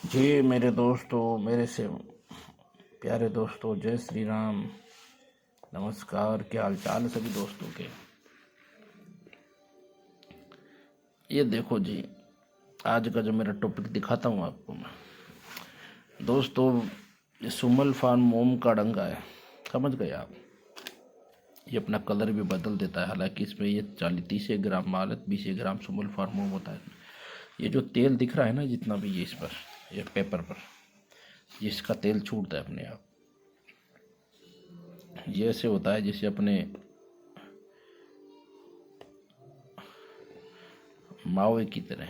जी मेरे दोस्तों, मेरे से प्यारे दोस्तों, जय श्री राम। नमस्कार, क्या हाल चाल है सभी दोस्तों के। ये देखो जी, आज का जो मेरा टॉपिक दिखाता हूँ आपको मैं। दोस्तों, ये सुमल फार्म मोम का डंगा है, समझ गए आप। ये अपना कलर भी बदल देता है, हालांकि इसमें ये 40-30 ग्राम माल है, 20 ग्राम सुमल फार्म मोम होता है। ये जो तेल दिख रहा है ना, जितना भी ये इस पर, ये पेपर पर, जिसका तेल छूटता है अपने आप, ये ऐसे होता है जैसे अपने मावे की तरह।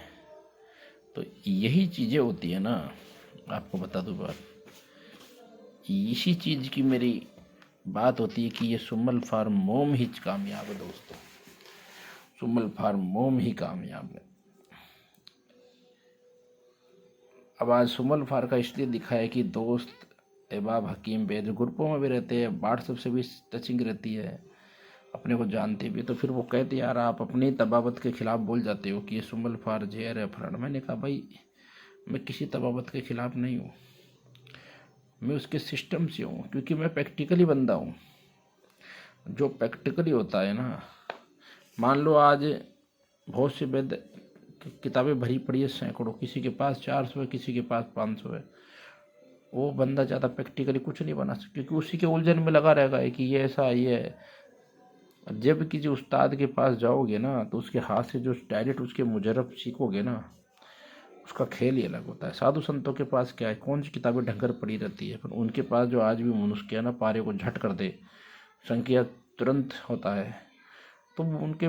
तो यही चीज़ें होती है ना, आपको बता दूं बात, इसी चीज़ की मेरी बात होती है कि ये सुमल फार्म मोम ही कामयाब है दोस्तों। सुमल फार्म मोम ही कामयाब है। अब आज सुमल फार का इसलिए दिखा है कि दोस्त अहबाब हकीम बेद ग्रुपों में भी रहते हैं, व्हाट्सएप से भी टचिंग रहती है, अपने को जानते भी। तो फिर वो कहते यार आप अपनी तबावत के खिलाफ बोल जाते हो कि ये सुमल फार जहर है फलाना। मैंने कहा भाई, मैं किसी तबावत के खिलाफ नहीं हूँ, मैं उसके सिस्टम से हूँ, क्योंकि मैं प्रैक्टिकली बंदा हूँ। जो प्रैक्टिकली होता है ना, मान लो आज बहुत से वेद किताबें भरी पड़ी है सैकड़ों, किसी के पास 400 है, किसी के पास 500 है। वो बंदा ज़्यादा प्रैक्टिकली कुछ नहीं बना सकता, क्योंकि उसी के उलझन में लगा रहेगा कि ये ऐसा ये है। जब किसी उस्ताद के पास जाओगे ना, तो उसके हाथ से जो डायरेक्ट उसके मुजरब सीखोगे ना, उसका खेल ही अलग होता है। साधु संतों के पास क्या है, कौन सी किताबें ढंगर पड़ी रहती है, पर उनके पास जो आज भी मनुष्य है ना, पारे को झट कर दे, संख्या तुरंत होता है। तो उनके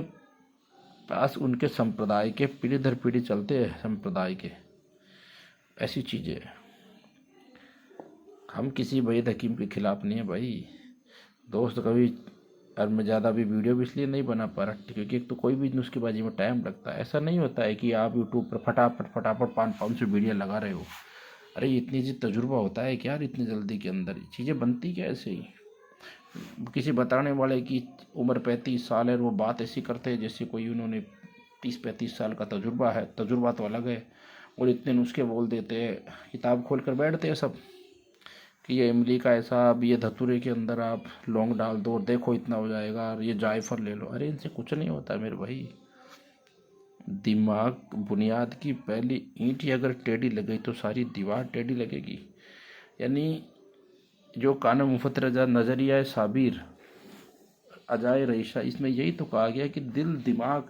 पास उनके संप्रदाय के पीढ़ी दर पीढ़ी चलते हैं, संप्रदाय के ऐसी चीज़ें। हम किसी वैद हकीम के खिलाफ नहीं है भाई दोस्त कभी। और मैं ज़्यादा भी वीडियो भी इसलिए नहीं बना पा रहा, क्योंकि एक तो कोई भी नुस्खेबाजी में टाइम लगता है। ऐसा नहीं होता है कि आप यूट्यूब पर फटाफट फटाफट 500 वीडियो लगा रहे हो। अरे इतनी जी तजुर्बा होता है क्या यार, इतनी जल्दी के अंदर चीज़ें बनती क्या ऐसे ही। किसी बताने वाले की उम्र 35 साल है और वो बात ऐसी करते हैं जैसे कोई उन्होंने 30-35 साल का तजुर्बा है। तजुर्बा तो अलग है, और इतने नुस्खे बोल देते हैं, किताब खोल कर बैठते हैं सब कि ये इमली का ऐसा, अब ये धतूरे के अंदर आप लौंग डाल दो, देखो इतना हो जाएगा, और ये जायफल ले लो। अरे इनसे कुछ नहीं होता मेरे भाई। दिमाग बुनियाद की पहली ईंट ही अगर टेढ़ी लग गई तो सारी दीवार टेढ़ी लगेगी। यानी जो कान मुफत रजा नजरिया है साबिर अजाय रईशा, इसमें यही तो कहा गया कि दिल दिमाग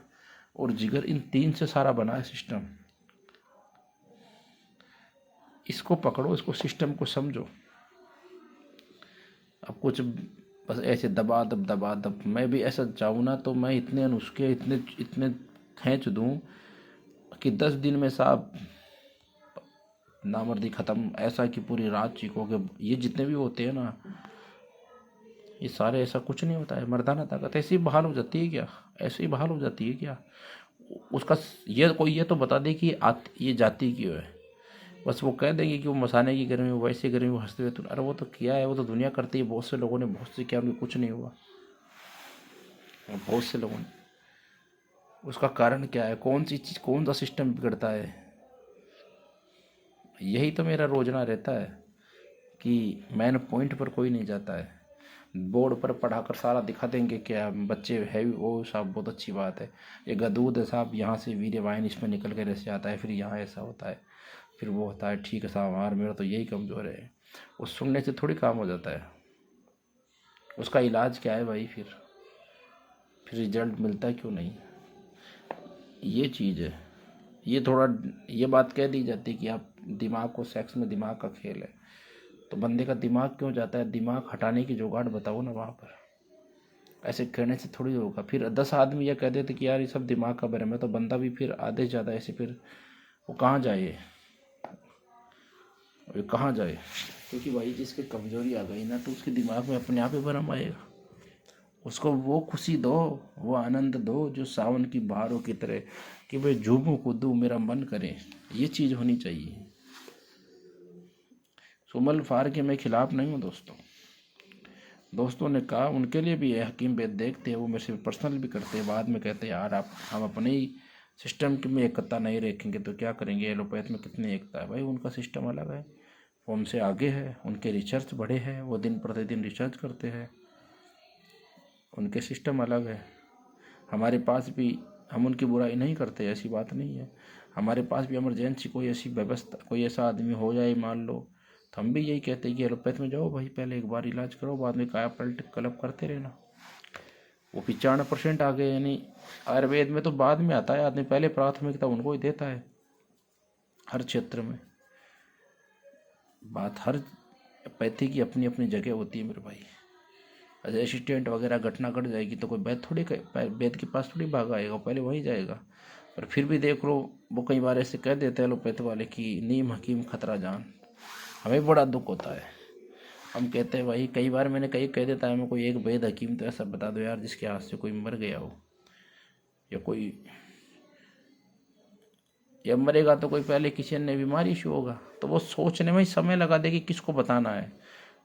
और जिगर, इन तीन से सारा बना है सिस्टम। इसको पकड़ो, इसको सिस्टम को समझो। अब कुछ बस ऐसे दबा दब मैं भी ऐसा चाहूँ ना, तो मैं इतने नुस्खे इतने इतने खींच दूँ कि 10 दिन में साहब नामर्दी ख़त्म। ऐसा कि पूरी रात चीखोगे। ये जितने भी होते हैं ना, ये सारे, ऐसा कुछ नहीं होता है। मर्दाना ताकत ऐसे ही बहाल हो जाती है क्या? ऐसे ही बहाल हो जाती है क्या? उसका ये कोई ये तो बता दे कि ये जाती क्यों है। बस वो कह देंगे कि वो मसाने की गर्मी, वो वैसे गर्मी, वो हंसते हुए। तो अरे वो तो किया है, वो तो दुनिया करती है, बहुत से लोगों ने बहुत से किया, उनको कुछ नहीं हुआ। और बहुत से लोगों ने, उसका कारण क्या है, कौन सी चीज़, कौन सा सिस्टम बिगड़ता है। यही तो मेरा रोजना रहता है कि मेन पॉइंट पर कोई नहीं जाता है। बोर्ड पर पढ़ाकर सारा दिखा देंगे क्या बच्चे है, वो साहब बहुत अच्छी बात है, ये गदूद है साहब, यहाँ से वीर्य वाइन इसमें निकल कर ऐसे आता है, फिर यहाँ ऐसा होता है, फिर वो होता है। ठीक है साहब, यार मेरा तो यही कमज़ोर है। वो सुनने से थोड़ी काम हो जाता है। उसका इलाज क्या है भाई? फिर रिजल्ट मिलता है क्यों नहीं? ये चीज़ है। ये थोड़ा ये बात कह दी जाती है कि आप दिमाग को, सेक्स में दिमाग का खेल है, तो बंदे का दिमाग क्यों जाता है? दिमाग हटाने की जुगाड़ बताओ ना वहाँ पर। ऐसे कहने से थोड़ी होगा। फिर 10 आदमी ये कह देते कि यार ये सब दिमाग का भ्रम है, तो बंदा भी फिर आधे से ज़्यादा ऐसे, फिर वो कहाँ जाए, वो कहाँ जाए? क्योंकि भाई जिसकी कमज़ोरी आ गई ना, तो उसके दिमाग में अपने आप ही भ्रम आएगा। उसको वो खुशी दो, वो आनंद दो जो सावन की बहारों की तरह, कि भाई झूमूं कूदूं मेरा मन करे। ये चीज़ होनी चाहिए। सुमल फार के मैं खिलाफ नहीं हूँ दोस्तों। दोस्तों ने कहा उनके लिए भी है, हकीम बेद देखते हैं, वो मेरे से पर्सनल भी करते हैं, बाद में कहते हैं यार आप, हम अपने ही सिस्टम की में एकता नहीं रखेंगे तो क्या करेंगे। एलोपैथ में कितनी एकता है भाई, उनका सिस्टम अलग है, वो हमसे आगे है, उनके रिसर्च बड़े हैं, वो दिन प्रतिदिन रिसर्च करते हैं, उनके सिस्टम अलग है। हमारे पास भी, हम उनकी बुराई नहीं करते, ऐसी बात नहीं है। हमारे पास भी इमरजेंसी कोई ऐसी व्यवस्था, कोई ऐसा आदमी हो जाए मान लो, तो हम भी यही कहते हैं कि एलोपैथ में जाओ भाई, पहले एक बार इलाज करो, बाद में काया पलट कलब करते रहना। वो 95% आ गए, यानी आयुर्वेद में तो बाद में आता है आदमी, पहले प्राथमिकता उनको ही देता है हर क्षेत्र में। बात हर पैथी की अपनी अपनी जगह होती है मेरे भाई। अगर एक्सीडेंट वगैरह घटना घट जाएगी तो कोई वैद्य के पास थोड़ी भागा आएगा, पहले वही जाएगा। पर फिर भी देख लो, वो कई बार ऐसे कह देते हैं एलोपैथ वाले कि नीम हकीम खतरा जान। हमें बड़ा दुख होता है, हम कहते हैं भाई, कई बार मैंने कहीं कह देता है मैं, कोई एक वैद्य हकीम तो ऐसा बता दो यार जिसके हाथ से कोई मर गया हो, या मरेगा तो कोई पहले किसी अन्य बीमारी से होगा, तो वो सोचने में ही समय लगा दे कि किसको बताना है।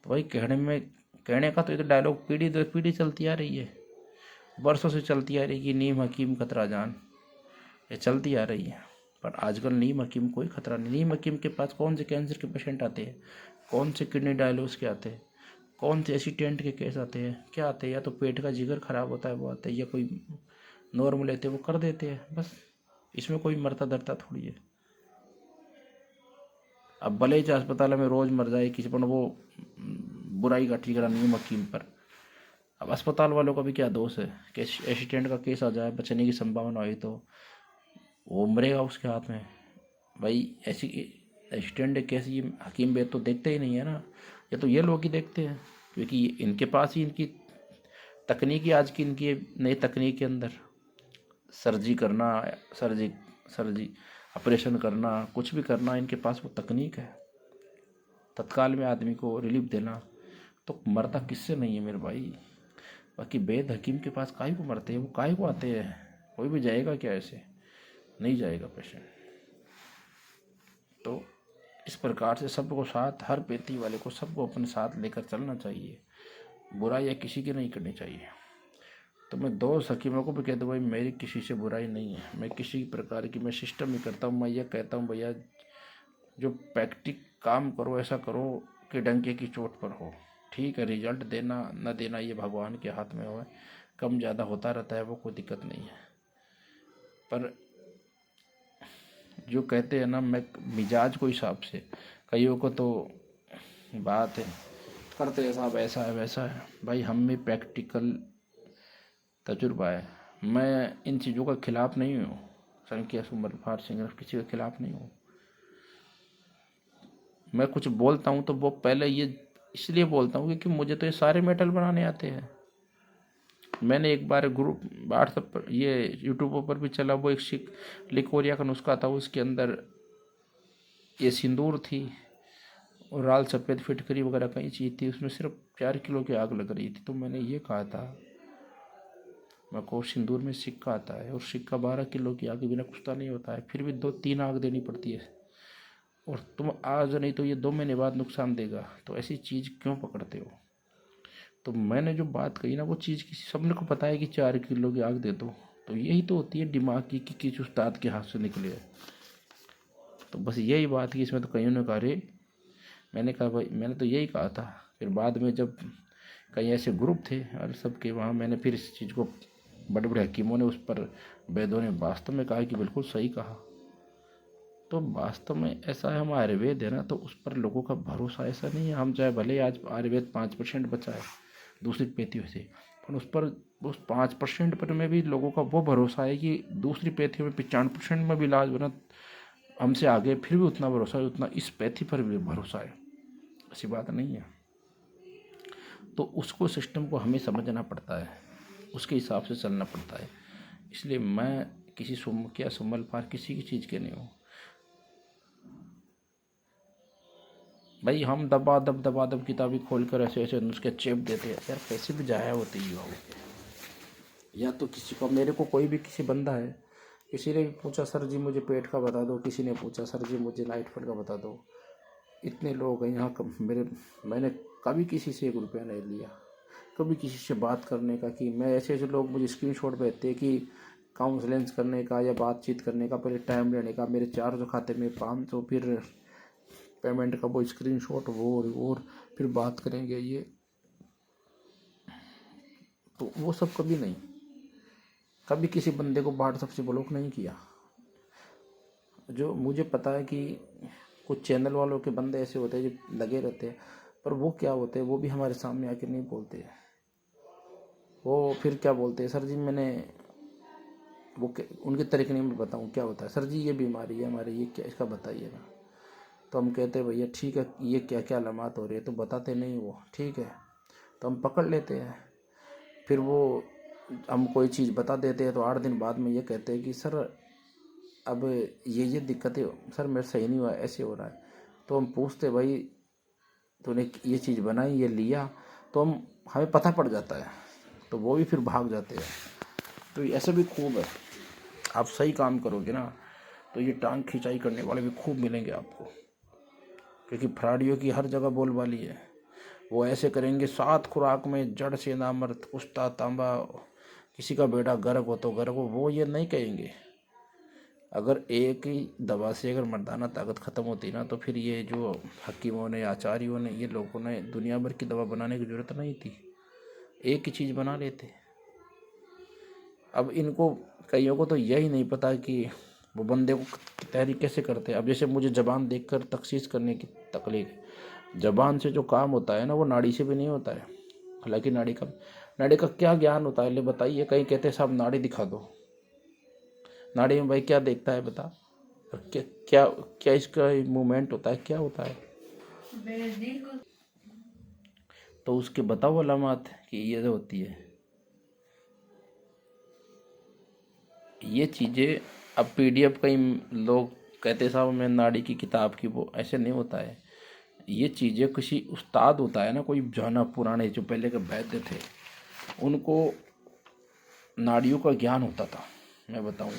तो भाई कहने का तो ये तो डायलॉग पीढ़ी दर पीढ़ी चलती आ रही है, वर्षों से चलती आ रही है कि नीम हकीम खतरा जान, ये चलती आ रही है। पर आजकल नीम हकीम कोई खतरा नहीं। नीम हकीम के पास कौन से कैंसर के पेशेंट आते हैं, कौन से किडनी डायलिसिस के आते हैं, कौन से एक्सीडेंट के केस आते हैं, क्या आते हैं, या तो पेट का जिगर खराब होता है वो आते हैं, या कोई नॉर्मल लेते वो कर देते हैं, बस। इसमें कोई मरता डरता थोड़ी है। अब भले ही अस्पताल में रोज मर जाए किसी पर, वो बुराई का ठिकाना नीम हकीम पर। अब अस्पताल वालों का भी क्या दोष है कि एक्सीडेंट का केस आ जाए, बचने की संभावना हुई तो वो मरेगा उसके हाथ में। भाई ऐसी एक्सीडेंट केस ये हकीम बेद तो देखते ही नहीं है ना, ये तो ये लोग ही देखते हैं, क्योंकि इनके पास ही इनकी तकनीकी, आज की इनकी नई तकनीक के अंदर सर्जी करना, सर्जी ऑपरेशन करना, कुछ भी करना, इनके पास वो तकनीक है, तत्काल में आदमी को रिलीफ देना। तो मरता किससे नहीं है मेरे भाई। बाकी वेद हकीम के पास काहे को मरते हैं, वो काहे को आते हैं, कोई भी जाएगा क्या, ऐसे नहीं जाएगा पेशेंट। तो इस प्रकार से सबको साथ, हर पेटी वाले को सबको अपने साथ लेकर चलना चाहिए, बुराई किसी की नहीं करनी चाहिए। तो मैं दोस्त हकीमों को भी कहता हूँ भाई, मेरी किसी से बुराई नहीं है, मैं किसी प्रकार की, मैं सिस्टम ही करता हूँ। मैं ये कहता हूँ भैया, जो प्रैक्टिक काम करो ऐसा करो कि डंके की चोट पर हो। ठीक है, रिजल्ट देना न देना ये भगवान के हाथ में हो, कम ज़्यादा होता रहता है, वो कोई दिक्कत नहीं है। पर जो कहते हैं ना, मैं मिजाज को हिसाब से, कईयों को तो बात है करते हैं साहब ऐसा है वैसा है। भाई हम भी प्रैक्टिकल तजुर्बा है, मैं इन चीज़ों का खिलाफ नहीं हूँ, संख्या सुमर फार सिंगर किसी के खिलाफ नहीं हूँ। मैं कुछ बोलता हूँ तो वो पहले ये इसलिए बोलता हूँ क्योंकि मुझे तो ये सारे मेटल बनाने आते हैं। मैंने एक बार ग्रुप व्हाट्सएप पर, ये यूट्यूब पर भी चला, वो एक लिकोरिया का नुस्खा था, उसके अंदर ये सिंदूर थी और लाल सफ़ेद फिटकरी वगैरह कई चीज़ थी, उसमें सिर्फ 4 किलो की आग लग रही थी। तो मैंने ये कहा था, मैं को सिंदूर में सिक्का आता है और सिक्का 12 किलो की आग बिना कुछता नहीं होता है, फिर भी 2-3 आग देनी पड़ती है, और तुम आज नहीं तो ये 2 महीने बाद नुकसान देगा, तो ऐसी चीज़ क्यों पकड़ते हो। तो मैंने जो बात कही ना, वो चीज़ किसी सबने को पता है कि 4 किलो की आग दे दो, तो यही तो होती है दिमाग की कि किस उस्ताद के हाथ से निकले है। तो बस यही बात की, इसमें तो कईयों ने कहा रे, मैंने कहा भाई मैंने तो यही कहा था। फिर बाद में जब कई ऐसे ग्रुप थे और सबके वहाँ, मैंने फिर इस चीज़ को, बड़े बड़े हकीमों ने उस पर, वैद्यों ने वास्तव में कहा कि बिल्कुल सही कहा। तो वास्तव में ऐसा है, हम आयुर्वेद है ना, तो उस पर लोगों का भरोसा ऐसा नहीं है। हम चाहे भले आज आयुर्वेद 5% बचा है दूसरी पेथियों से, पर उस 5% पर में भी लोगों का वो भरोसा है कि दूसरी पेथियों में 95% में भी इलाज बना हमसे आगे, फिर भी उतना भरोसा है, उतना इस पैथी पर भी भरोसा है, ऐसी बात नहीं है। तो उसको, सिस्टम को हमें समझना पड़ता है, उसके हिसाब से चलना पड़ता है। इसलिए मैं किसी सुमल पार किसी की चीज़ के नहीं हूँ भाई। हम दबा दब किताबी खोल कर ऐसे ऐसे नुस्खे चेप देते हैं यार, पैसे भी जाया होते ही हो। या तो किसी को, मेरे को कोई भी किसी बंदा है, किसी ने भी पूछा सर जी मुझे पेट का बता दो, किसी ने पूछा सर जी मुझे नाइट फल का बता दो, इतने लोग हैं यहाँ मैंने कभी किसी से 1 रुपया नहीं लिया, कभी किसी से बात करने का। कि मैं ऐसे ऐसे लोग मुझे स्क्रीनशॉट भेजते हैं कि काउंसलेंस करने का या बातचीत करने का पहले टाइम लेने का, मेरे 400 खाते में 500, फिर पेमेंट का वो स्क्रीनशॉट, वो और फिर बात करेंगे ये, तो वो सब कभी नहीं, कभी किसी बंदे को व्हाट्सएप से ब्लॉक नहीं किया। जो मुझे पता है कि कुछ चैनल वालों के बंदे ऐसे होते हैं जो लगे रहते हैं, पर वो क्या होते हैं, वो भी हमारे सामने आके नहीं बोलते। वो फिर क्या बोलते हैं, सर जी मैंने उनके तरीके नहीं मैं बताऊँ क्या होता है, सर जी ये बीमारी है हमारी, ये क्या इसका बताइएगा। तो हम कहते हैं भैया ठीक है, ये क्या क्या अलामत हो रही है, तो बताते नहीं वो, ठीक है, तो हम पकड़ लेते हैं। फिर वो हम कोई चीज़ बता देते हैं तो 8 दिन बाद में ये कहते हैं कि सर अब ये दिक्कतें सर मेरे सही नहीं हुआ, ऐसे हो रहा है। तो हम पूछते भाई तूने ये चीज़ बनाई, ये लिया, तो हमें पता पड़ जाता है, तो वो भी फिर भाग जाते हैं। तो ऐसे भी खूब है, आप सही काम करोगे ना तो ये टांग खिंचाई करने वाले भी खूब मिलेंगे आपको, क्योंकि फ्राडियों की हर जगह बोलबाली है। वो ऐसे करेंगे 7 खुराक में जड़ से नामर्द कुश्ता तांबा, किसी का बेटा गर्क हो तो गर्क हो, वो ये नहीं कहेंगे। अगर एक ही दवा से अगर मर्दाना ताकत ख़त्म होती ना तो फिर ये जो हकीमों ने, आचार्यों ने, ये लोगों ने दुनिया भर की दवा बनाने की ज़रूरत नहीं थी, एक ही चीज़ बना लेते। अब इनको कईयों को तो यही नहीं पता कि वो बंदे को तैयारी कैसे करते हैं। अब जैसे मुझे ज़बान देखकर तखसीस करने की तकलीफ है, ज़बान से जो काम होता है ना वो नाड़ी से भी नहीं होता है। हालांकि नाड़ी का क्या ज्ञान होता है, ले बताइए। कहीं कहते हैं साहब नाड़ी दिखा दो, नाड़ी में भाई क्या देखता है बता, क्या क्या क्या इसका मूवमेंट होता है, क्या होता है, तो उसके बताओ अलामत कि ये जो होती है ये चीज़ें। अब पीडीएफ कई लोग कहते साहब मैं नाड़ी की किताब की, वो ऐसे नहीं होता है। ये चीज़ें किसी उस्ताद होता है ना, कोई जाना पुराने जो पहले के वैद्य थे, उनको नाड़ियों का ज्ञान होता था। मैं बताऊं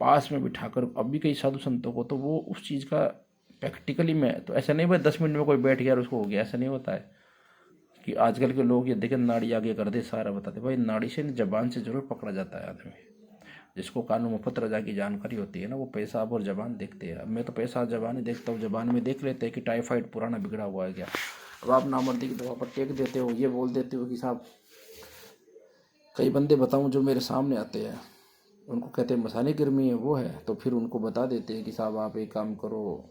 पास में बिठाकर, अब भी कई साधु संतों को तो वो उस चीज़ का प्रैक्टिकली में, तो ऐसा नहीं भाई 10 मिनट में कोई बैठ गया और उसको हो गया, ऐसा नहीं होता है। कि आजकल के लोग ये देखें नाड़ी आगे कर दे सारा बताते, भाई नाड़ी से जबान से जरूर पकड़ा जाता है आदमी। जिसको कानून मुफ्त रजा की जानकारी होती है ना वो पेशाब और जबान देखते हैं। अब मैं तो पेशाब जबान ही देखता हूँ, जबान में देख लेते हैं कि टाइफाइड पुराना बिगड़ा हुआ है क्या। अब आप नामर्दी की दवा पर टेक देते हो, ये बोल देते हो कि साहब, कई बंदे बताऊँ जो मेरे सामने आते हैं उनको कहते हैं मसाले गर्मी है वो है, तो फिर उनको बता देते हैं कि साहब आप एक काम करो,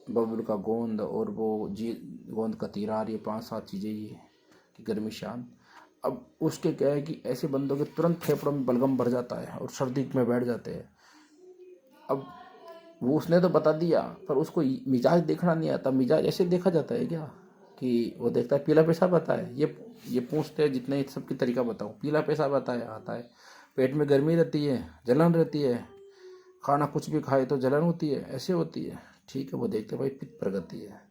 बबुल का गोंद और वो जी गोंद का तीरार, ये 5-7 चीज़ें ये कि गर्मी शांत। अब उसके क्या है कि ऐसे बंदों के तुरंत फेफड़ों में बलगम भर जाता है और सर्दी में बैठ जाते हैं। अब वो उसने तो बता दिया पर उसको मिजाज देखना नहीं आता। मिजाज ऐसे देखा जाता है क्या कि वो देखता है पीला पेशाब आता है, ये पूछते हैं जितने सबकी तरीका बताऊँ, पीला पेशाब आता है, पेट में गर्मी रहती है, जलन रहती है, खाना कुछ भी खाए तो जलन होती है, ऐसे होती है, ठीक है। वो देखते भाई पित्त प्रगति है,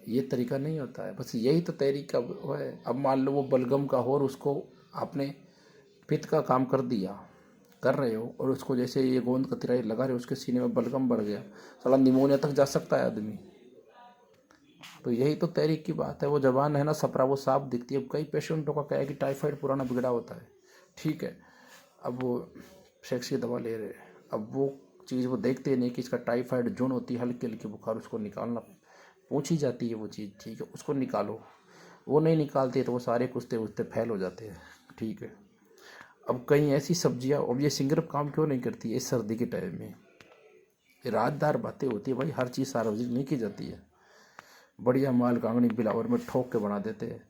ये तरीका नहीं होता है। बस यही तो तरीका वो है। अब मान लो वो बलगम का हो और उसको आपने पित्त का काम कर रहे हो और उसको जैसे ये गोंद का तिराई लगा रहे हो, उसके सीने में बलगम बढ़ गया, साला निमोनिया तक जा सकता है आदमी। तो यही तो तहरीक की बात है। वो जबान है ना सपरा, वो साफ दिखती है। अब कई पेशेंटों का क्या है कि टाइफाइड पुराना बिगड़ा होता है, ठीक है, अब वो सेक्स की दवा ले रहे हैं, अब वो चीज़ वो देखते नहीं कि इसका टाइफाइड जोन होती है, हल्की हल्की बुखार, उसको निकालना पूछी जाती है वो चीज़, ठीक है, उसको निकालो। वो नहीं निकालते तो वो सारे कुश्ते उस्ते फैल हो जाते हैं, ठीक है। अब कई ऐसी सब्जियां, अब ये सिंगरप काम क्यों नहीं करती है इस सर्दी के टाइम में, ये राजदार बातें होती है भाई, हर चीज़ सार्वजनिक नहीं की जाती है। बढ़िया माल कांगनी बिलावर में ठोक के बना देते हैं,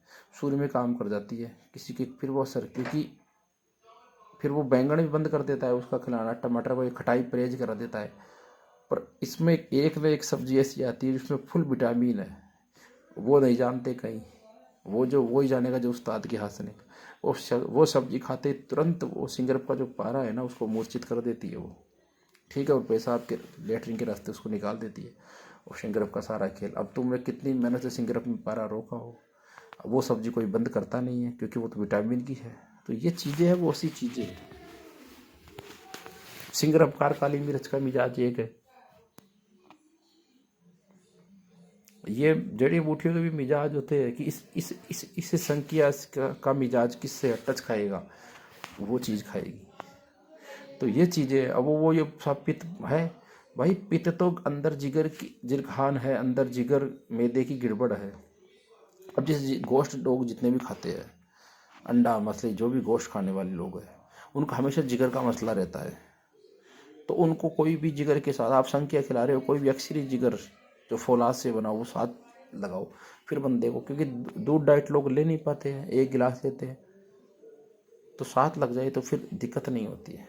सूर्य में काम कर जाती है किसी की, फिर वो असर, क्योंकि फिर वो बैंगन भी बंद कर देता है उसका खिलाना, टमाटर को खटाई परहेज करा देता है। पर इसमें एक न एक सब्जी ऐसी आती है जिसमें फुल विटामिन है, वो नहीं जानते कहीं, वो ही जानेगा जो उस्ताद के हाथ से नहीं। वो सब्जी खाते तुरंत वो सिंगरप का जो पारा है ना उसको मूर्छित कर देती है वो, ठीक है, और पेशाब के लेटरिन के रास्ते उसको निकाल देती है, और सिंगरप का सारा खेल। अब तुमने कितनी मेहनत से सिंगरप में पारा रोका हो, वो सब्जी कोई बंद करता नहीं है क्योंकि वो तो विटामिन की है। तो ये चीज़ें हैं, वो ऐसी चीज़ें हैं। सिंगरप कार काली मिर्च का मिजाज एक है, ये जड़ी बूटियों के भी मिजाज होते हैं कि इससे संकिया का मिजाज किससे टच खाएगा वो चीज़ खाएगी। तो ये चीज़ें अब वो ये सब पित्त है भाई। पित्त तो अंदर जिगर की जिरखान है, अंदर जिगर मैदे की गड़बड़ है। अब जैसे गोश्त लोग जितने भी खाते हैं, अंडा मछली जो भी गोश्त खाने वाले लोग हैं, उनका हमेशा जिगर का मसला रहता है। तो उनको कोई भी जिगर के साथ आप संख्या खिला रहे हो, कोई भी अक्सरी जिगर जो फौलाद से बना वो साथ लगाओ फिर बंदे को, क्योंकि दूध डाइट लोग ले नहीं पाते हैं, एक गिलास लेते हैं, तो साथ लग जाए तो फिर दिक्कत नहीं होती है।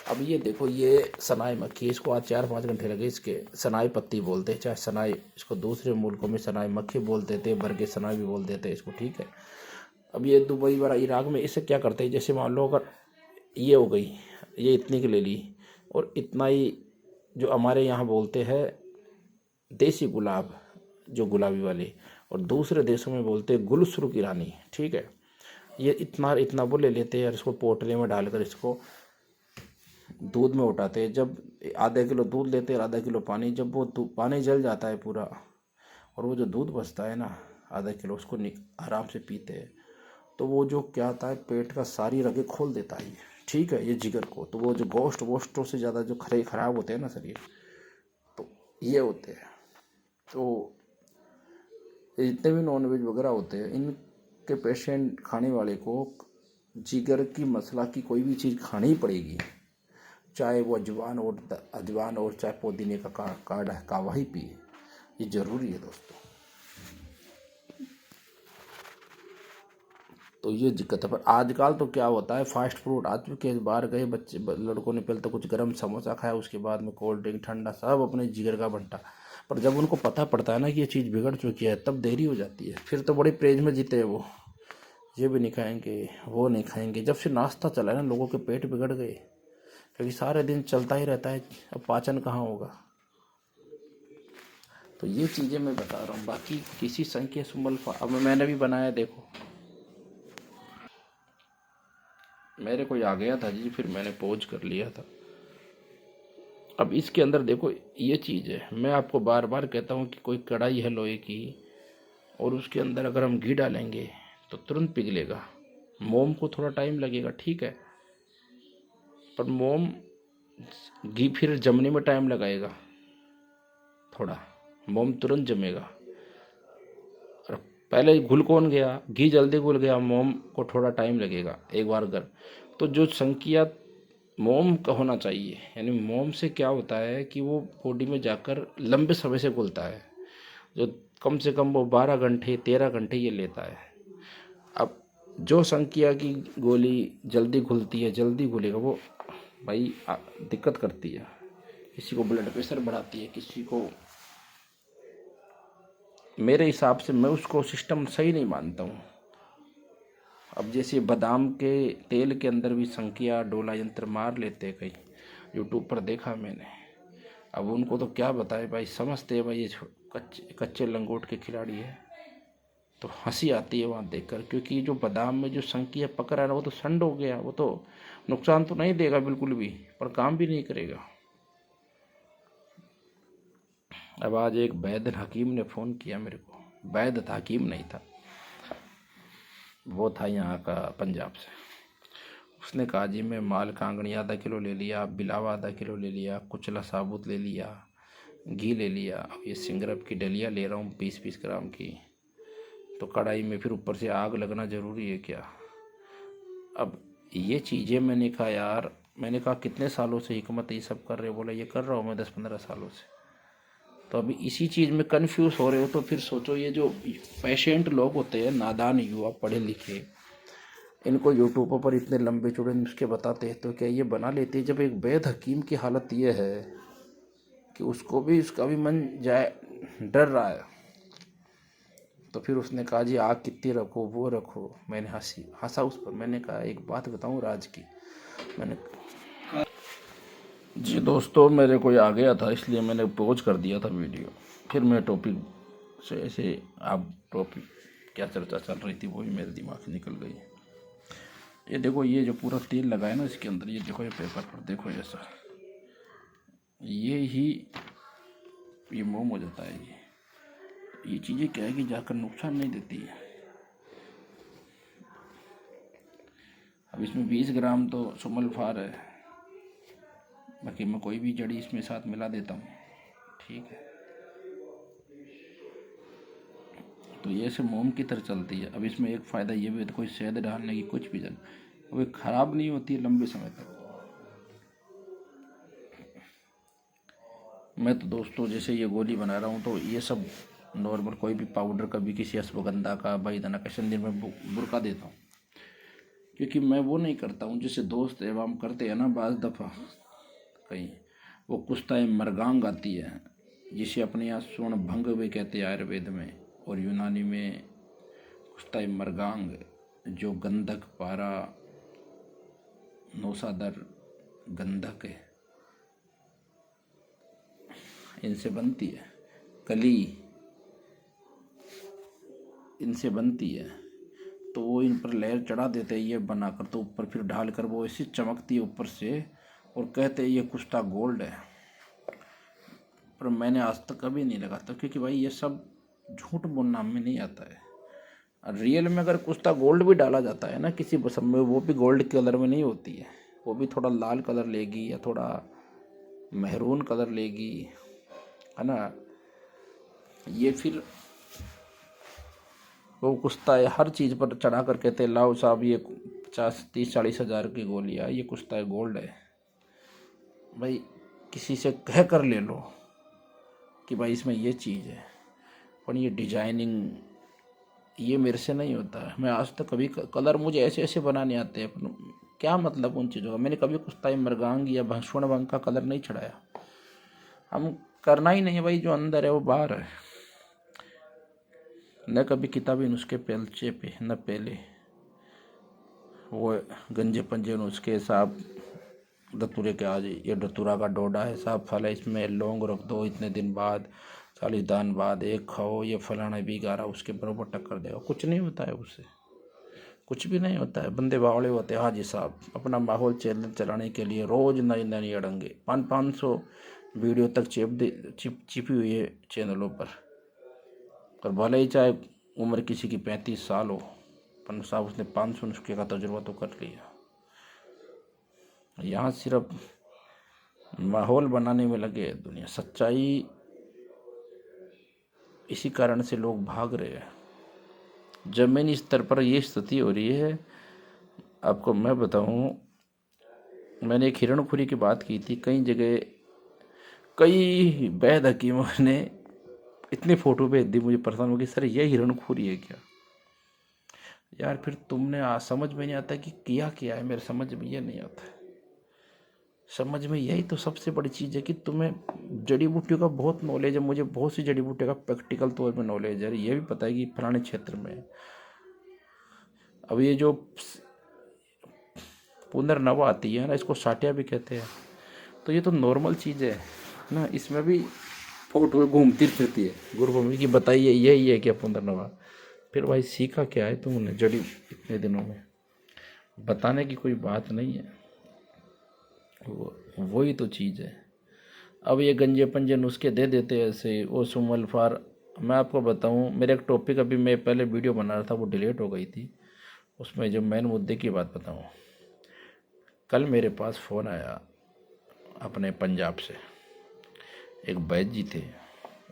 अब ये देखो ये सनाई मक्खी, इसको आज 4-5 घंटे लगे। इसके सनाई पत्ती बोलते हैं, चाहे सनाई, इसको दूसरे मुल्कों में सनाई मक्खी बोलते थे, बरगे सनाई भी बोल देते हैं इसको, ठीक है। अब ये दुबई वाला इराक में इसे क्या करते हैं, जैसे मान लो अगर ये हो गई, ये इतनी की ले ली, और इतना ही जो हमारे यहाँ बोलते हैं देसी गुलाब, जो गुलाबी वाली, और दूसरे देशों में बोलते हैं गुलसुर की रानी, ठीक है। ये इतना इतना वो ले लेते हैं और इसको पोटले में डालकर इसको दूध में उठाते हैं। जब आधा किलो दूध लेते हैं, आधा किलो पानी, जब वो पानी जल जाता है पूरा, और वो जो दूध बचता है ना आधा किलो, उसको आराम से पीते हैं, तो वो जो क्या आता है पेट का सारी रगें खोल देता है, ठीक है, ये जिगर को। तो वो जो गोश्त वोश्तों से ज़्यादा जो खराब होते हैं ना शरीर, तो ये होते हैं। तो जितने भी नॉनवेज वगैरह होते हैं, इनके पेशेंट खाने वाले को जिगर की मसला की कोई भी चीज़ खानी ही पड़ेगी, चाहे वो अजवान और चाहे पुदीने का काढ़ा ही पिए, ये ज़रूरी है दोस्तों। तो ये दिक्कत है। पर आजकल तो क्या होता है, फास्ट फूड आ चुके हैं, बाहर गए बच्चे लड़कों ने पहले तो कुछ गर्म समोसा खाया, उसके बाद में कोल्ड ड्रिंक ठंडा सब अपने जिगर का बंटा। पर जब उनको पता पड़ता है ना कि ये चीज़ बिगड़ चुकी है, तब देरी हो जाती है। फिर तो बड़ी प्रेज में जीते हैं वो, ये भी नहीं खाएंगे वो नहीं खाएंगे। जब से नाश्ता चला है ना, लोगों के पेट बिगड़ गए, क्योंकि सारे दिन चलता ही रहता है, अब पाचन कहाँ होगा। तो ये चीज़ें मैं बता रहा हूँ। बाकी किसी संख्या सुमल अब मैंने भी बनाया, देखो मेरे को आ गया था जी, फिर मैंने पॉज कर लिया था। अब इसके अंदर देखो ये चीज़ है, मैं आपको बार बार कहता हूँ कि कोई कढ़ाई है लोहे की, और उसके अंदर अगर हम घी डालेंगे तो तुरंत पिघलेगा। मोम को थोड़ा टाइम लगेगा, ठीक है, पर मोम घी फिर जमने में टाइम लगाएगा थोड़ा, मोम तुरंत जमेगा। और पहले घुल कौन गया, घी जल्दी घुल गया, मोम को थोड़ा टाइम लगेगा एक बार अगर। तो जो संकिया मोम का होना चाहिए, यानी मोम से क्या होता है कि वो बॉडी में जाकर लंबे समय से घुलता है, जो कम से कम वो 12 घंटे 13 घंटे ये लेता है। अब जो संकिया की गोली जल्दी घुलती है, जल्दी घुलेगा वो भाई दिक्कत करती है, किसी को ब्लड प्रेशर बढ़ाती है, किसी को, मेरे हिसाब से मैं उसको सिस्टम सही नहीं मानता हूँ। अब जैसे बादाम के तेल के अंदर भी संकिया डोला यंत्र मार लेते हैं कई, यूट्यूब पर देखा मैंने। अब उनको तो क्या बताए भाई, समझते हैं भाई ये कच्चे लंगोट के खिलाड़ी है, तो हंसी आती है वहाँ देखकर। क्योंकि जो बादाम में जो संकिया पक रहा है ना, वो तो संड हो गया, वो तो नुकसान तो नहीं देगा बिल्कुल भी, पर काम भी नहीं करेगा। अब आज एक वैद्य हकीम ने फ़ोन किया मेरे को, वैद्य था हकीम नहीं था, वो था यहाँ का पंजाब से। उसने कहा जी मैं माल कांगड़ी आधा किलो ले लिया, बिलावा आधा किलो ले लिया, कुचला साबुत ले लिया, घी ले लिया, अब ये सिंगरप की डलिया ले रहा हूँ 20-20 ग्राम की। तो कढ़ाई में फिर ऊपर से आग लगना ज़रूरी है क्या? अब ये चीज़ें मैंने कहा यार, मैंने कहा कितने सालों से हिकमत ये सब कर रहे हो? बोला ये कर रहा हूँ मैं 10-15 सालों से। तो अभी इसी चीज़ में कन्फ्यूज़ हो रहे हो, तो फिर सोचो ये जो पेशेंट लोग होते हैं, नादान युवा पढ़े लिखे, इनको यूट्यूब पर इतने लंबे चौड़े नुस्खे बताते हैं, तो क्या ये बना लेते हैं? जब एक वैद्य हकीम की हालत ये है कि उसको भी, उसका भी मन जाए डर रहा है, तो फिर उसने कहा जी आग कितनी रखो, वो रखो। मैंने हंसा उस पर। मैंने कहा एक बात बताऊं राज की, मैंने जी दोस्तों मेरे को आ गया था, इसलिए मैंने पॉज कर दिया था वीडियो। फिर मैं टॉपिक से ऐसे, आप टॉपिक क्या चर्चा चल रही थी वो भी मेरे दिमाग से निकल गई। ये देखो ये जो पूरा तेल लगा है ना इसके अंदर, ये देखो ये पेपर पर देखो, ऐसा ये मोम हो जाता है। ये चीज़ें क्या है कि जाकर नुकसान नहीं देती है। अब इसमें 20 ग्राम तो सुमल फार है, बाकी मैं कोई भी जड़ी इसमें साथ मिला देता हूँ, ठीक है। तो ये से मोम की तरह चलती है। अब इसमें एक फ़ायदा ये भी है, तो कोई शहद डालने की कुछ भी जरूरत, वो ख़राब नहीं होती है लंबे समय तक। मैं तो दोस्तों जैसे ये गोली बना रहा हूँ तो ये सब नॉर्मल कोई भी पाउडर का भी किसी अश्वगंधा का बैदना का संदीप में बुरका देता हूँ, क्योंकि मैं वो नहीं करता हूँ जैसे दोस्त एवं करते हैं ना बाज़ दफ़ा कहीं, वो कुस्ताए मरगांग आती है जिसे अपने यहाँ स्वर्ण भंग भी कहते हैं आयुर्वेद में और यूनानी में कुस्ताए मरगांग, जो गंधक पारा नौसादर गंधक है इनसे बनती है, कली इनसे बनती है। तो वो इन पर लेयर चढ़ा देते हैं ये बनाकर, तो ऊपर फिर ढाल कर वो ऐसी चमकती है ऊपर से और कहते हैं ये कुस्ता गोल्ड है। पर मैंने आज तक कभी नहीं लगाता, क्योंकि भाई ये सब झूठ बोलना में नहीं आता है। रियल में अगर कुस्ता गोल्ड भी डाला जाता है ना किसी बसम में, वो भी गोल्ड कलर में नहीं होती है, वो भी थोड़ा लाल कलर लेगी या थोड़ा मेहरून कलर लेगी, है ना। ये फिर वो कुश्ता है हर चीज़ पर चढ़ा कर कहते हैं लाओ साहब ये 50-30-40 हज़ार की गोलियाँ, ये कुश्ता है गोल्ड है। भाई किसी से कह कर ले लो कि भाई इसमें ये चीज़ है, पर ये डिजाइनिंग ये मेरे से नहीं होता है। मैं आज तक कभी कलर मुझे ऐसे ऐसे बनाने आते हैं, क्या मतलब उन चीज़ों का। मैंने कभी कुश्ता मृगांग या भस्वण भंग का कलर नहीं चढ़ाया, हम करना ही नहीं है भाई, जो अंदर है वो बाहर है। न कभी किताबी नुस्खे पेलचे पे न पहले वो गंजे पंजे नुस्खे साहब, धतूरे के आज ये धतूरा का डोडा है साहब, फल है इसमें लौंग रख दो इतने दिन बाद 40 दिन बाद एक खाओ, ये फलाना भी गा रहा उसके बराबर टक्कर देगा, कुछ नहीं होता है उससे, कुछ भी नहीं होता है। बंदे बावड़े होते हैं हाजी साहब, अपना माहौल चलाने के लिए रोज़ नई नई अड़ंगे 500 वीडियो तक चिपी हुई है चैनलों पर। और भले ही चाहे उम्र किसी की 35 साल हो, पर साहब उसने 500 नुस्खे का तजुर्बा तो कर लिया। यहाँ सिर्फ माहौल बनाने में लगे है दुनिया, सच्चाई इसी कारण से लोग भाग रहे हैं। जमीनी स्तर पर ये स्थिति हो रही है। आपको मैं बताऊं, मैंने एक हिरणखुरी की बात की थी, कई जगह कई वैद्य हकीमों ने इतनी फोटो भेज दी मुझे, परेशान हो गई, सर ये हिरणखुरी है क्या यार। फिर तुमने समझ में नहीं आता कि किया है, मेरे समझ में ये नहीं आता। समझ में यही तो सबसे बड़ी चीज़ है कि तुम्हें जड़ी बूटियों का बहुत नॉलेज है। मुझे बहुत सी जड़ी बूटियों का प्रैक्टिकल तौर पे नॉलेज है, ये भी पता है कि फलाने क्षेत्र में। अब ये जो पुनर्नवा आती है ना, इसको साटिया भी कहते हैं, तो ये तो नॉर्मल चीज़ है ना, इसमें भी फोटो घूमती फिरती है गुरु मम्मी की, बताइए यही है क्या पुनर्नवा। फिर भाई सीखा क्या है तुमने जड़ी इतने दिनों में, बताने की कोई बात नहीं है, वही तो चीज़ है। अब ये गंजे पंजे नुस्खे दे देते हैं ऐसे, वो सुमल फार। मैं आपको बताऊं, मेरा एक टॉपिक अभी मैं पहले वीडियो बना रहा था वो डिलीट हो गई थी, उसमें जो मेन मुद्दे की बात बताऊं। कल मेरे पास फ़ोन आया अपने पंजाब से, एक वैद्य जी थे,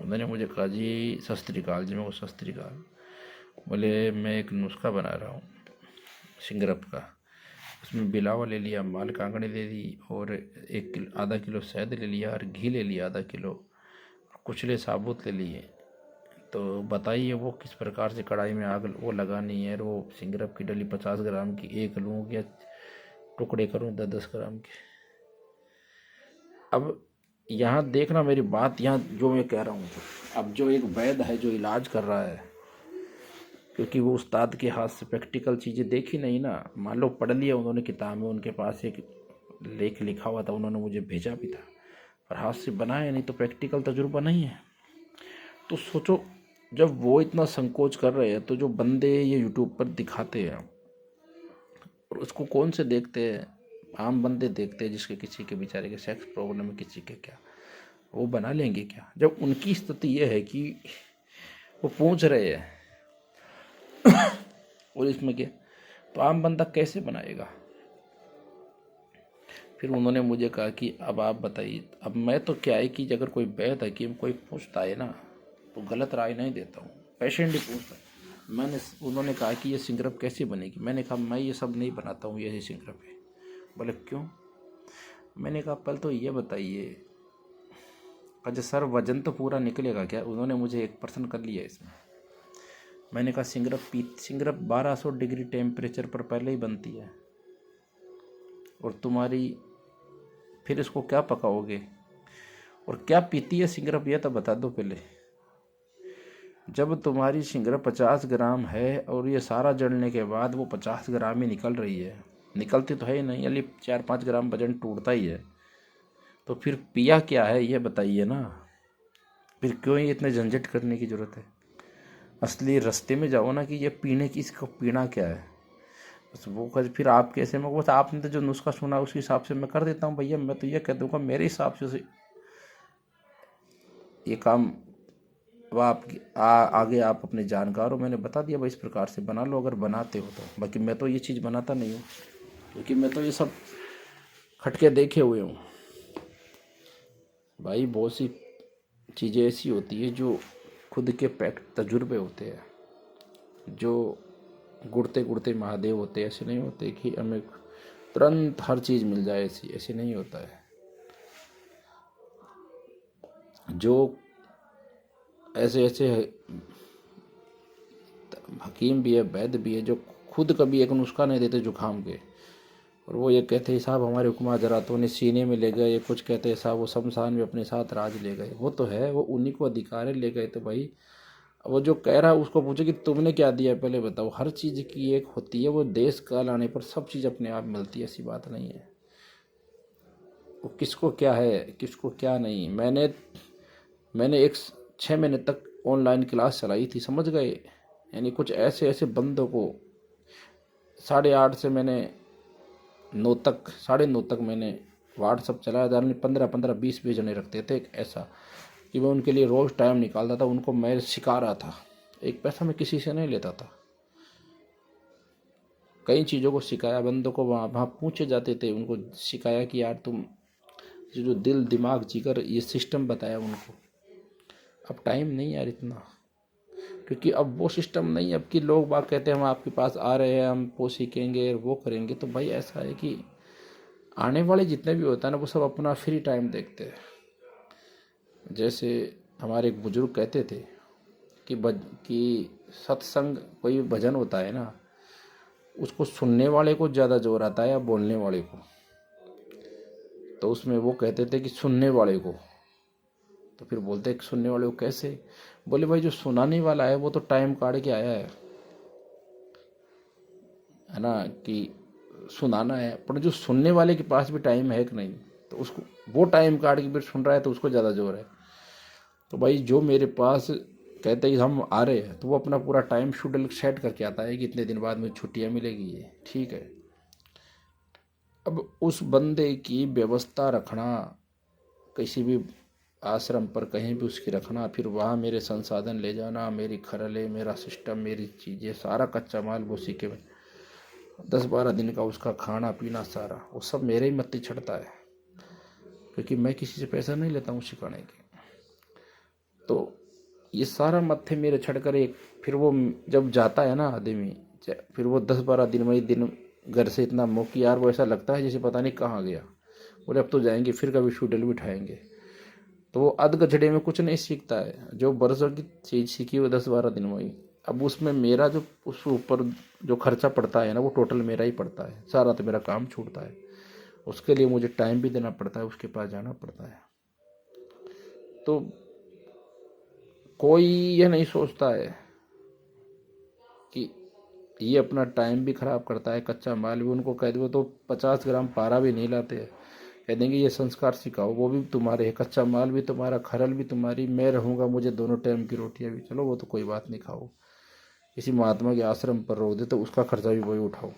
उन्होंने मुझे कहा जी सत श्री अकाल जी। मैं को सत श्री अकाल। बोले मैं एक नुस्खा बना रहा हूँ सिंगरप का, उसमें बिलावा ले लिया, माल कांगड़ी ले ली, और आधा किलो शहद ले लिया, और घी ले लिया आधा किलो, कुचले साबुत ले लिए। तो बताइए वो किस प्रकार से कढ़ाई में आग वो लगानी है। वो सिंगरप की डली 50 ग्राम की एक लूँ या टुकड़े करूँ 10-10 ग्राम के। अब यहाँ देखना मेरी बात, यहाँ जो मैं कह रहा हूँ, अब जो एक वैद्य है जो इलाज कर रहा है, क्योंकि वो उस्ताद के हाथ से प्रैक्टिकल चीज़ें देखी नहीं ना, मान लो पढ़ लिया उन्होंने किताब में, उनके पास एक लेख लिखा हुआ था, उन्होंने मुझे भेजा भी था, पर हाथ से बनाया नहीं, तो प्रैक्टिकल तजुर्बा नहीं है। तो सोचो जब वो इतना संकोच कर रहे हैं, तो जो बंदे ये यूट्यूब पर दिखाते हैं और उसको कौन से देखते हैं, आम बंदे देखते हैं, जिसके किसी के बेचारे के सेक्स प्रॉब्लम है, किसी के क्या, वो बना लेंगे क्या। जब उनकी स्थिति ये है कि वो पूछ रहे हैं और इसमें क्या, तो आम बंदा कैसे बनाएगा। फिर उन्होंने मुझे कहा कि अब आप बताइए। अब मैं तो क्या है कि अगर कोई वैद्य हकीम कोई पूछता है ना तो गलत राय नहीं देता हूँ, पेशेंट ही पूछता है। उन्होंने कहा कि ये सिंगरप कैसे बनेगी, मैंने कहा मैं ये सब नहीं बनाता हूँ, ये सिंगरप है। बोले क्यों? मैंने कहा पहले तो ये बताइए। अच्छा सर वजन तो पूरा निकलेगा क्या? उन्होंने मुझे 1% कर लिया इसमें। मैंने कहा सिंगरप 1200 डिग्री टेम्परेचर पर पहले ही बनती है, और तुम्हारी फिर इसको क्या पकाओगे और क्या पीती है सिंगरप, ये तो बता दो पहले। जब तुम्हारी सिंगरप 50 ग्राम है और ये सारा जलने के बाद वो 50 ग्राम ही निकल रही है, निकलती तो है ही नहीं, यानी 4-5 ग्राम वजन टूटता ही है, तो फिर पिया क्या है ये बताइए ना। फिर क्यों ही इतने झंझट करने की ज़रूरत है? असली रास्ते में जाओ ना कि ये पीने की, इसका पीना क्या है। बस वो फिर आप कैसे, मैं बस आपने तो जो नुस्खा सुना उस हिसाब से मैं कर देता हूँ भैया। मैं तो ये कह दूँगा मेरे हिसाब से ये काम, अब आप आगे आप अपने जानकार हो, मैंने बता दिया भाई इस प्रकार से बना लो अगर बनाते हो तो। बाकी मैं तो ये चीज़ बनाता नहीं हूँ, क्योंकि मैं तो ये सब खटके देखे हुए हूँ भाई। बहुत सी चीज़ें ऐसी होती है जो खुद के पैक तजुर्बे होते हैं, जो गुड़ते गुड़ते महादेव होते हैं। ऐसे नहीं होते कि हमें तुरंत हर चीज़ मिल जाए, ऐसे नहीं होता है। जो ऐसे ऐसे हकीम भी है, वैद्य भी है, जो खुद कभी एक नुस्खा नहीं देते जुकाम के, और वो ये कहते हैं साहब हमारे हुक्मा जरा तो उन्हें सीने में ले गए, कुछ कहते हैं साहब वो शमशान में अपने साथ राज ले गए। वो तो है, वो उन्हीं को अधिकार है, ले गए तो भाई वो जो कह रहा है उसको पूछो कि तुमने क्या दिया पहले बताओ। हर चीज़ की एक होती है, वो देश काल आने पर सब चीज़ अपने आप मिलती है, ऐसी बात नहीं है। वो किसको क्या है किसको क्या नहीं। मैंने एक 6 महीने तक ऑनलाइन क्लास चलाई थी, समझ गए। यानी कुछ ऐसे ऐसे बंदों को 8:30 से मैंने 9 तक, 9:30 तक मैंने व्हाट्सअप चलाया था। 15-15 20-20 जने रखते थे, ऐसा कि मैं उनके लिए रोज़ टाइम निकालता था, उनको मैं सिखा रहा था। एक पैसा मैं किसी से नहीं लेता था, कई चीज़ों को सिखाया बंदों को। वहाँ पूछे जाते थे, उनको सिखाया कि यार तुम जो दिल दिमाग जिगर ये सिस्टम बताया उनको। अब टाइम नहीं यार इतना, क्योंकि अब वो सिस्टम नहीं। अब कि लोग बात कहते हैं हम आपके पास आ रहे हैं, हम वो सीखेंगे वो करेंगे। तो भाई ऐसा है कि आने वाले जितने भी होता है ना वो सब अपना फ्री टाइम देखते हैं। जैसे हमारे एक बुजुर्ग कहते थे कि सत्संग कोई भजन होता है ना, उसको सुनने वाले को ज़्यादा जोर आता है या बोलने वाले को। तो उसमें वो कहते थे कि सुनने वाले को। तो फिर बोलते हैं कि सुनने वाले को कैसे? बोले भाई जो सुनाने वाला है वो तो टाइम काट के आया है ना, कि सुनाना है, पर जो सुनने वाले के पास भी टाइम है कि नहीं, तो उसको वो टाइम काट के फिर सुन रहा है तो उसको ज़्यादा जोर है। तो भाई जो मेरे पास कहते हैं कि हम आ रहे हैं, तो वो अपना पूरा टाइम शेड्यूल सेट करके आता है कि इतने दिन बाद मुझे छुट्टियाँ मिलेगी, ये ठीक है। अब उस बंदे की व्यवस्था रखना, किसी भी आश्रम पर कहीं भी उसकी रखना, फिर वहाँ मेरे संसाधन ले जाना, मेरी खरले, मेरा सिस्टम, मेरी चीज़ें, सारा कच्चा माल वो सीखे में 10-12 दिन का उसका खाना पीना सारा वो सब मेरे ही मत्ती छड़ता है, क्योंकि मैं किसी से पैसा नहीं लेता हूँ सिखाने के। तो ये सारा मत्थे मेरे छड़ कर एक, फिर वो जब जाता है ना आदमी, फिर वो 10-12 दिन वही दिन घर से इतना मुँह यार, वो ऐसा लगता है जैसे पता नहीं कहाँ गया। बोले अब तो जाएंगे फिर कभी शेड्यूल बिठाएंगे। तो वो अध गजड़े में कुछ नहीं सीखता है, जो बरसों की चीज़ सीखी वो 10-12 दिन में ही। अब उसमें मेरा जो उस ऊपर जो खर्चा पड़ता है ना, वो टोटल मेरा ही पड़ता है सारा, तो मेरा काम छूटता है। उसके लिए मुझे टाइम भी देना पड़ता है, उसके पास जाना पड़ता है। तो कोई ये नहीं सोचता है कि ये अपना टाइम भी ख़राब करता है, कच्चा माल भी। उनको कह दो तो 50 ग्राम पारा भी नहीं लाते हैं, कह देंगे ये संस्कार सिखाओ, वो भी तुम्हारे है, कच्चा माल भी तुम्हारा, खरल भी तुम्हारी, मैं रहूँगा, मुझे दोनों टाइम की रोटियाँ भी, चलो वो तो कोई बात नहीं, खाओ। किसी महात्मा के आश्रम पर रहो दे तो उसका खर्चा भी वही उठाओ।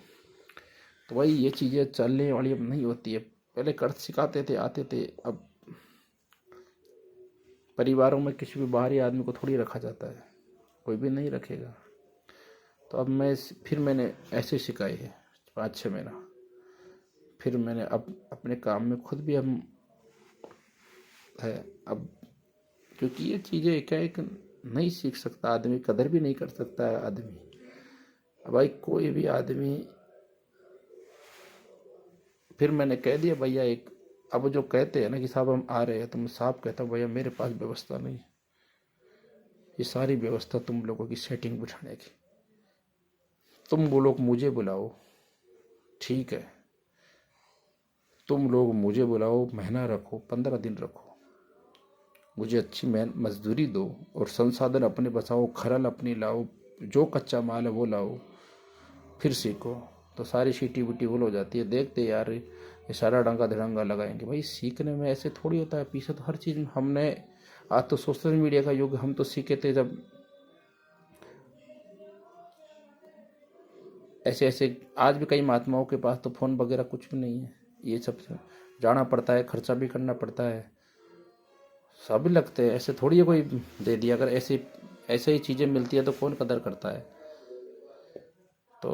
तो भाई ये चीज़ें चलने वाली अब नहीं होती है। पहले कर सिखाते थे, आते थे। अब परिवारों में किसी भी बाहरी आदमी को थोड़ी रखा जाता है, कोई भी नहीं रखेगा। तो अब मैंने ऐसे सिखाई है 5-6 महीना। फिर मैंने अब अपने काम में खुद भी हम है अब, क्योंकि ये चीज़ें एकाएक नहीं सीख सकता आदमी, कदर भी नहीं कर सकता है आदमी। अब भाई कोई भी आदमी, फिर मैंने कह दिया भैया एक, अब जो कहते हैं ना कि साहब हम आ रहे हैं, तो मैं साहब कहता हूँ भैया मेरे पास व्यवस्था नहीं, ये सारी व्यवस्था तुम लोगों की सेटिंग बिठाने की, तुम वो लोग मुझे बुलाओ, ठीक है, तुम लोग मुझे बुलाओ, महीना रखो, 15 दिन रखो, मुझे अच्छी मजदूरी दो और संसाधन अपने बचाओ, खरल अपनी लाओ, जो कच्चा माल है वो लाओ, फिर सीखो। तो सारी सीटी बिटी गुल हो जाती है। देखते यार ये सारा डंगा धड़ंगा लगाएंगे, भाई सीखने में ऐसे थोड़ी होता है, पीछे तो हर चीज़ में हमने, आज तो सोशल मीडिया का युग, हम तो सीखे थे जब ऐसे ऐसे, आज भी कई महात्माओं के पास तो फ़ोन वगैरह कुछ भी नहीं है, ये सब जाना पड़ता है, खर्चा भी करना पड़ता है, सब लगते हैं, ऐसे थोड़ी है कोई दे दिया। अगर ऐसे ऐसे ही चीज़ें मिलती है तो कौन कदर करता है। तो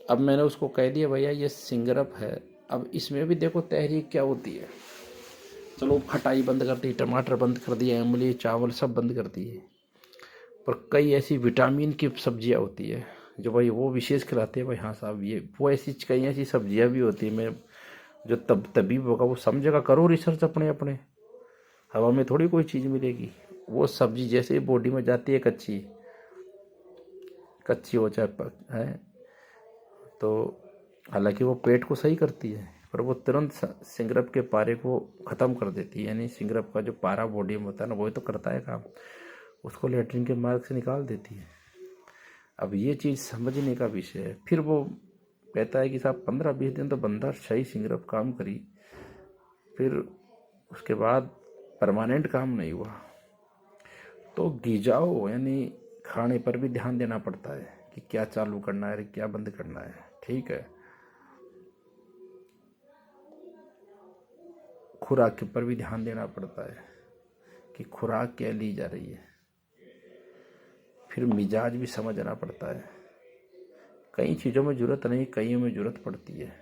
अब मैंने उसको कह दिया भैया ये सिंगरप है, अब इसमें भी देखो तहरीक क्या होती है। चलो खटाई बंद कर दी, टमाटर बंद कर दिया, इमली चावल सब बंद कर दिए, पर कई ऐसी विटामिन की सब्जियां होती है जो भाई वो विशेष खिलाते हैं। भाई हाँ साहब ये वो ऐसी कई ऐसी सब्जियां भी होती है, मैं जो तबीब होगा वो समझेगा, करो रिसर्च अपने अपने, हवा में थोड़ी कोई चीज़ मिलेगी। वो सब्जी जैसे ही बॉडी में जाती है कच्ची कच्ची हो चाहे है, तो हालांकि वो पेट को सही करती है, पर वो तुरंत सिंगरप के पारे को ख़त्म कर देती है। यानी सिंगरप का जो पारा बॉडी में होता है ना, वही तो करता है काम, उसको लेटरिन के मार्ग से निकाल देती है। अब ये चीज़ समझने का विषय है। फिर वो कहता है कि साहब 15-20 दिन तो बंदा सही सिंगरप काम करी, फिर उसके बाद परमानेंट काम नहीं हुआ। तो गिजाओ यानी खाने पर भी ध्यान देना पड़ता है कि क्या चालू करना है, क्या बंद करना है, ठीक है। खुराक के ऊपर भी ध्यान देना पड़ता है कि खुराक क्या ली जा रही है। फिर मिजाज भी समझना पड़ता है, कई चीज़ों में ज़रूरत नहीं, कईयों में ज़रूरत पड़ती है।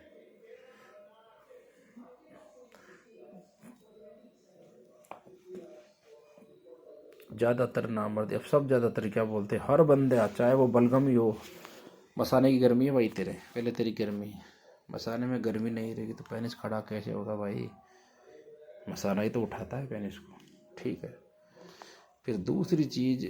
ज़्यादातर नामर्द, अब सब ज़्यादातर क्या बोलते हैं, हर बंदे चाहे वो बलगम ही हो, मसाने की गर्मी है भाई, तेरे पहले तेरी गर्मी है, मसाने में गर्मी नहीं रहेगी तो पेनिस खड़ा कैसे होगा भाई, मसाना ही तो उठाता है पेनिस को, ठीक है। फिर दूसरी चीज़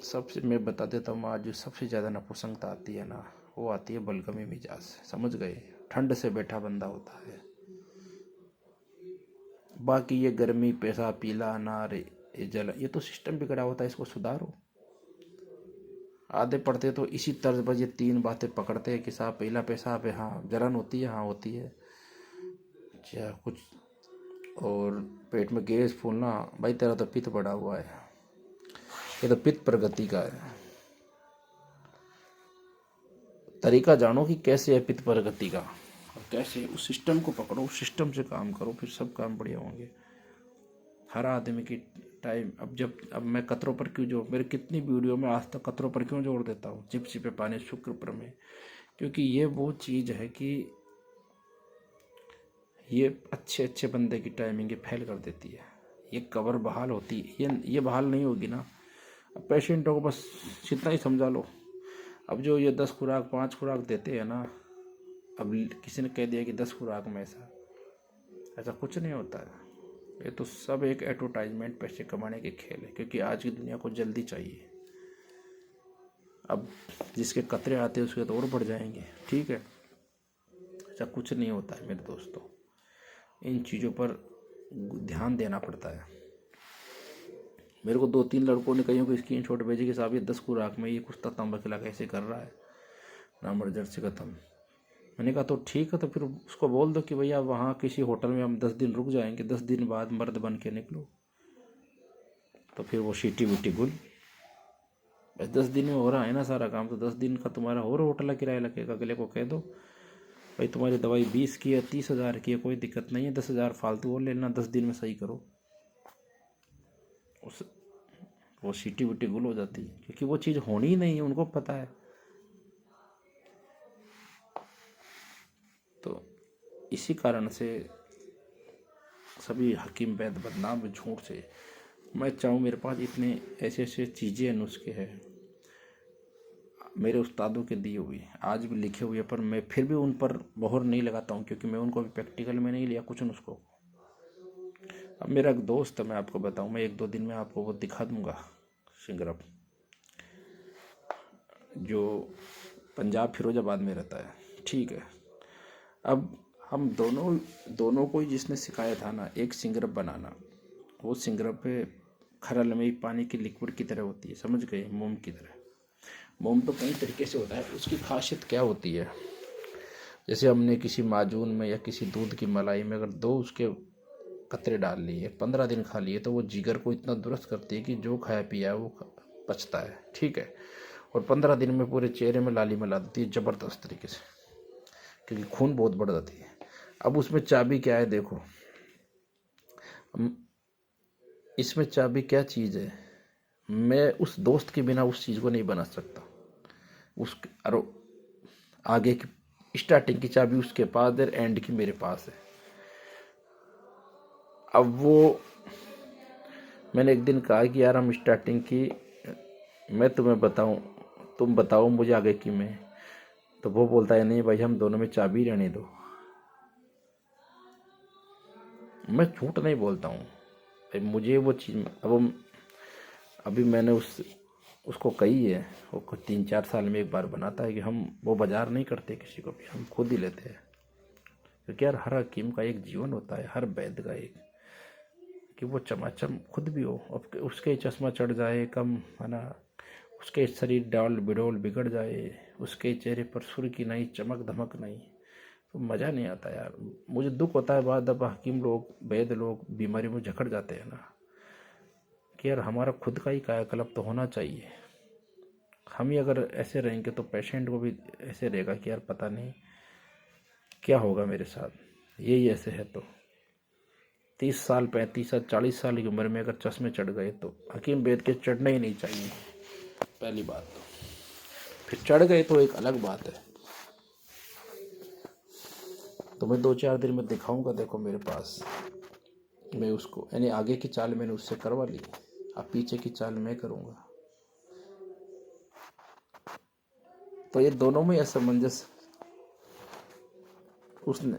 सबसे मैं बता देता हूँ, आज जो सबसे ज़्यादा नपुंसकता आती है ना, वो आती है बलगमी मिजाज से, समझ गए, ठंड से बैठा बंदा होता है। बाकी ये गर्मी, पैसा, पीला अनार, ये जल, ये तो सिस्टम बिगड़ा होता है, इसको सुधारो। आधे पढ़ते तो इसी तर्ज पर ये 3 बातें पकड़ते हैं कि साहब पहला पेशाब है, हाँ जलन होती है, हाँ होती है, क्या कुछ, और पेट में गैस फूलना, भाई तेरा तो पित्त बढ़ा हुआ है, ये तो पित्त प्रगति का है। तरीका जानो कि कैसे है पित्त प्रगति का, और कैसे उस सिस्टम को पकड़ो, उस सिस्टम से काम करो, फिर सब काम बढ़िया होंगे। हर आदमी की टाइम, अब मैं कतरों पर क्यों जोड़, मेरे कितनी वीडियो में आज तक कतरों पर क्यों जोड़ देता हूँ, चिपचिपे पानी शुक्र पर में, क्योंकि ये वो चीज़ है कि ये अच्छे अच्छे बंदे की टाइमिंग फेल कर देती है। ये कवर बहाल होती है, ये बहाल नहीं होगी ना। अब पेशेंटों को बस इतना ही समझा लो। अब जो ये 10 खुराक 5 खुराक देते हैं ना, अब किसी ने कह दिया कि 10 खुराक में ऐसा कुछ नहीं होता है। ये तो सब एक एडवर्टाइजमेंट, पैसे कमाने के खेल है, क्योंकि आज की दुनिया को जल्दी चाहिए। अब जिसके कतरे आते हैं उसके तो और बढ़ जाएंगे, ठीक है। ऐसा कुछ नहीं होता है मेरे दोस्तों, इन चीज़ों पर ध्यान देना पड़ता है। मेरे को 2-3 लड़कों ने कईयों को स्क्रीनशॉट भेजे कि साहब ये 10 खुराक में ये कुछ तंबा खिला कैसे कर रहा है, नामर्द जड़ से खत्म। मैंने कहा तो ठीक है, तो फिर उसको बोल दो कि भैया वहाँ किसी होटल में हम 10 दिन रुक जाएंगे, 10 दिन बाद मर्द बन के निकलो। तो फिर वो सीटी वीटी गुल, बस 10 दिन में हो रहा है ना सारा काम, तो 10 दिन का तुम्हारा और होटल का किराया लगेगा। अगले को कह दो भाई तुम्हारी दवाई 20 की है, 30,000 की है, कोई दिक्कत नहीं है, 10,000 फालतू और ले लेना, 10 दिन में सही करो। उस वो सीटी वीटी गुल हो जाती है, क्योंकि वो चीज़ होनी ही नहीं है, उनको पता है। तो इसी कारण से सभी हकीम वैद्य बदनाम है झूठ से। मैं चाहूँ मेरे पास इतने ऐसे ऐसे चीज़ें नुस्खे हैं मेरे उस्तादों के दिए हुए, आज भी लिखे हुए, पर मैं फिर भी उन पर मोहर नहीं लगाता हूँ, क्योंकि मैं उनको भी प्रैक्टिकल में नहीं लिया कुछ नुस्खों को। अब मेरा एक दोस्त है, मैं आपको बताऊँ, मैं 1-2 दिन में आपको वो दिखा दूंगा सिंगरप, जो पंजाब फिरोजाबाद में रहता है, ठीक है। अब हम दोनों को ही जिसने सिखाया था ना एक सिंगरप बनाना, वो सिंगरप खरल में पानी की लिक्विड की तरह होती है, समझ गए, मोम की तरह। मोम तो कई तरीके से होता है, उसकी खासियत क्या होती है, जैसे हमने किसी माजून में या किसी दूध की मलाई में अगर 2 उसके कतरे डाल लिए, 15 दिन खा लिए, तो वो जिगर को इतना दुरुस्त करती है कि जो खाया पिया वो पचता है, ठीक है। और 15 दिन में पूरे चेहरे में लाली मिला देती है ज़बरदस्त तरीके से, क्योंकि खून बहुत बढ़ जाती है। अब उसमें चाबी क्या है देखो, इसमें चाबी क्या चीज़ है, मैं उस दोस्त के बिना उस चीज़ को नहीं बना सकता। उस और आगे की स्टार्टिंग की चाबी उसके पास है, एंड की मेरे पास है। अब वो मैंने एक दिन कहा कि यार हम स्टार्टिंग की मैं तुम्हें बताऊं, तुम बताओ मुझे आगे की मैं, तो वो बोलता है नहीं भाई हम दोनों में चाबी रहने दो। मैं झूठ नहीं बोलता हूँ भाई, मुझे वो चीज़ अब अभी मैंने उसको कही है, वो 3-4 साल में एक बार बनाता है कि हम वो बाजार नहीं करते किसी को भी, हम खुद ही लेते हैं, क्योंकि यार हर हकीम का एक जीवन होता है, हर वैद्य का एक, कि वो चमाचम खुद भी हो, अब उसके चश्मा चढ़ जाए कम है ना, उसके शरीर डाल बिडोल बिगड़ जाए, उसके चेहरे पर सुर की नहीं चमक धमक नहीं, तो मज़ा नहीं आता यार। मुझे दुख होता है बाद अब हकीम लोग वैद्य लोग बीमारी में जकड़ जाते हैं ना, कि यार हमारा खुद का ही कायाकल्प तो होना चाहिए। हम ही अगर ऐसे रहेंगे तो पेशेंट को भी ऐसे रहेगा कि यार पता नहीं क्या होगा मेरे साथ, यही ऐसे है। तो 30 साल 35 साल 40 साल की उम्र में अगर चश्मे चढ़ गए तो हकीम वैद्य के चढ़ने ही नहीं चाहिए, पहली बात। तो फिर चढ़ गए तो एक अलग बात है। तो मैं 2-4 दिन में दिखाऊंगा, देखो मेरे पास, मैं उसको यानी आगे की चाल मैंने उससे करवा ली, अब पीछे की चाल मैं करूंगा। तो ये दोनों में असमंजस उसने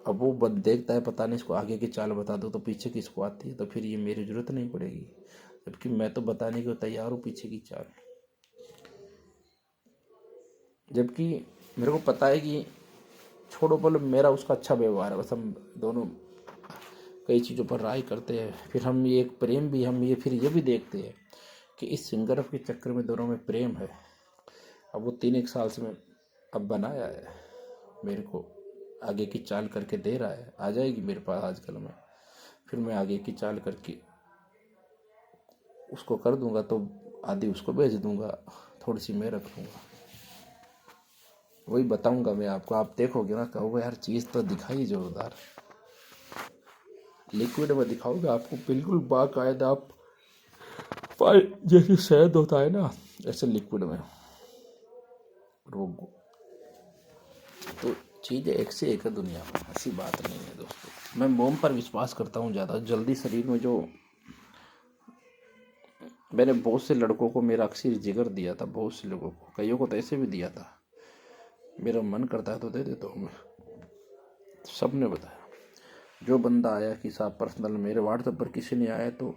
अब वो बंद देखता है, पता नहीं इसको आगे की चाल बता दो तो पीछे की इसको आती है, तो फिर ये मेरी जरूरत नहीं पड़ेगी, जबकि मैं तो बताने को तैयार हूँ पीछे की चाल। जबकि मेरे को पता है कि छोड़ो बोलो मेरा उसका अच्छा व्यवहार है, बस हम दोनों कई चीज़ों पर राय करते हैं, फिर हम ये एक प्रेम भी हम ये फिर ये भी देखते हैं कि इस सिंगरफ के चक्कर में दोनों में प्रेम है। अब वो 3-1 साल से मैं अब बनाया है, मेरे को आगे की चाल करके दे रहा है, आ जाएगी मेरे पास आजकल में, फिर मैं आगे की चाल करके उसको कर दूंगा, तो आधी उसको भेज दूंगा, थोड़ी सी मैं रख लूँगा, वही बताऊंगा मैं आपको, आप देखोगे ना कहोगे यार चीज़ तो दिखाई जोरदार, लिक्विड में दिखाओगे आपको बिल्कुल बाकायदा, आप जैसे शहद होता है ना ऐसे लिक्विड में, वो तो चीज़ें एक से एक है दुनिया में, ऐसी बात नहीं है दोस्तों। मैं मोम पर विश्वास करता हूँ ज़्यादा, जल्दी शरीर में जो मैंने बहुत से लड़कों को मेरा अक्सर जिगर दिया था, बहुत से लोगों को, कईयों को तो ऐसे भी दिया था, मेरा मन करता है तो दे देता हूँ मैं, सब ने बताया। जो बंदा आया कि साहब पर्सनल मेरे व्हाट्सएप पर किसी ने आया, तो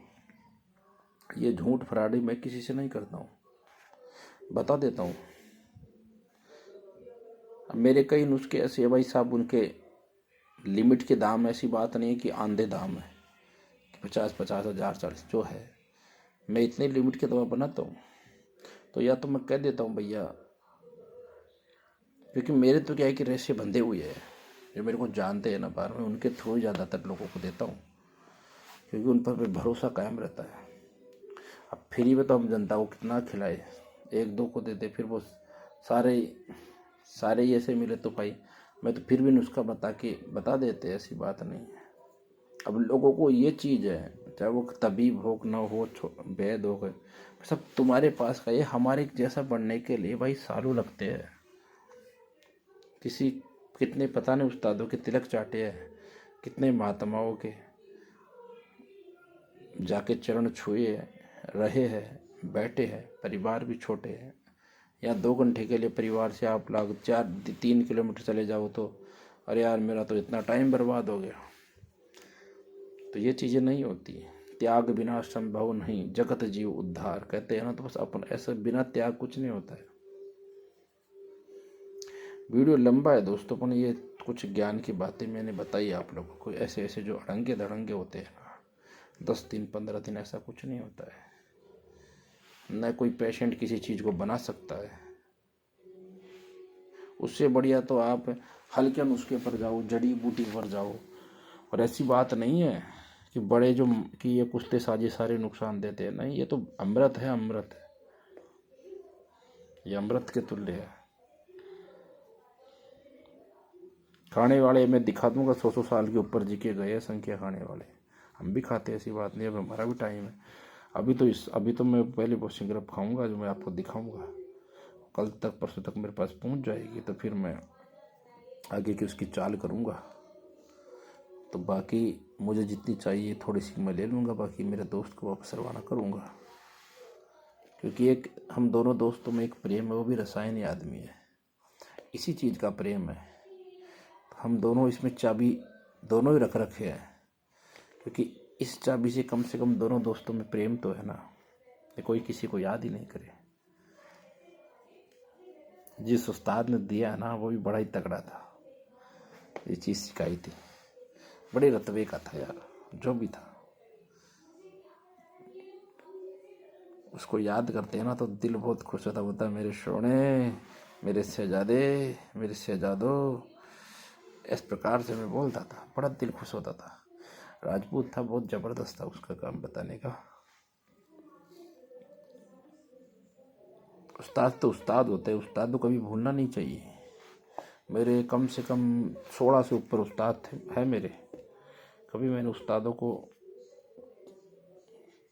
ये झूठ फराडी मैं किसी से नहीं करता हूँ, बता देता हूँ। मेरे कई नुस्खे ऐसे है भाई साहब, उनके लिमिट के दाम, ऐसी बात नहीं है कि आंधे दाम है कि 50-50 हज़ार 40 जो है, मैं इतनी लिमिट के दवा बनाता हूँ। तो या तो मैं कह देता हूँ भैया, क्योंकि मेरे तो क्या है कि रेशे बंधे हुए हैं, जो मेरे को जानते हैं ना बाहर में, उनके थ्रू ज़्यादातर लोगों को देता हूँ, क्योंकि उन पर भरोसा कायम रहता है। अब फ्री में तो हम जनता को कितना खिलाए, 1-2 को देते, फिर वो सारे सारे ही ऐसे मिले तो भाई मैं तो फिर भी नुस्खा बता देते, ऐसी बात नहीं है। अब लोगों को ये चीज़ है, चाहे वो तबीब हो ना हो, वैद हो गए, सब तुम्हारे पास का, ये हमारे जैसा बनने के लिए भाई सालों लगते हैं। किसी कितने पता नहीं उस्तादों के तिलक चाटे हैं, कितने महात्माओं के जाके चरण छुए रहे हैं, बैठे हैं, परिवार भी छोटे हैं। या 2 घंटे के लिए परिवार से आप लोग 3 किलोमीटर चले जाओ तो अरे यार मेरा तो इतना टाइम बर्बाद हो गया। तो ये चीज़ें नहीं होती। त्याग बिना संभव नहीं जगत जीव उद्धार कहते हैं ना, तो बस अपन ऐसा बिना त्याग कुछ नहीं होता है। वीडियो लंबा है दोस्तों, पर ये कुछ ज्ञान की बातें मैंने बताई आप लोगों को। ऐसे ऐसे जो अड़ंगे दड़ंगे होते हैं ना, 10 दिन 15 दिन ऐसा कुछ नहीं होता है। न कोई पेशेंट किसी चीज़ को बना सकता है। उससे बढ़िया तो आप हल्के नुस्खे पर जाओ, जड़ी बूटी पर जाओ। और ऐसी बात नहीं है कि बड़े जो कि ये कुश्ते साजे सारे नुकसान देते हैं, नहीं, ये तो अमृत है, अमृत है, ये अमृत के तुल्य है। खाने वाले मैं दिखा दूंगा 100 साल के ऊपर जी के गए संख्या खाने वाले। हम भी खाते हैं, ऐसी बात नहीं है, अब हमारा भी टाइम है। अभी तो मैं पहले वो सिंगरप खाऊंगा जो मैं आपको दिखाऊंगा। कल तक परसों तक मेरे पास पहुंच जाएगी तो फिर मैं आगे की उसकी चाल करूंगा। तो बाकी मुझे जितनी चाहिए थोड़ी सी मैं ले लूँगा, बाकी मेरे दोस्त को वापस रवाना करूँगा। क्योंकि एक हम दोनों दोस्तों में एक प्रेम है, वो भी रसायनी आदमी है, इसी चीज़ का प्रेम है। हम दोनों इसमें चाबी दोनों ही रख रखे हैं, क्योंकि इस चाबी से कम दोनों दोस्तों में प्रेम तो है ना, ये कोई किसी को याद ही नहीं करे। जिस उस्ताद ने दिया ना वो भी बड़ा ही तगड़ा था, ये चीज़ सिखाई थी, बड़े रतबे का था यार, जो भी था। उसको याद करते हैं ना तो दिल बहुत खुश होता, बोलता मेरे सोने, मेरे शहजादे, मेरे शहजादों, इस प्रकार से मैं बोलता था, बड़ा दिल खुश होता था। राजपूत था, बहुत ज़बरदस्त था उसका काम बताने का। उस्ताद तो उस्ताद होते हैं, उस्ताद को कभी भूलना नहीं चाहिए। मेरे कम से कम 16 से ऊपर उस्ताद थे है मेरे। कभी मैंने उस्तादों को,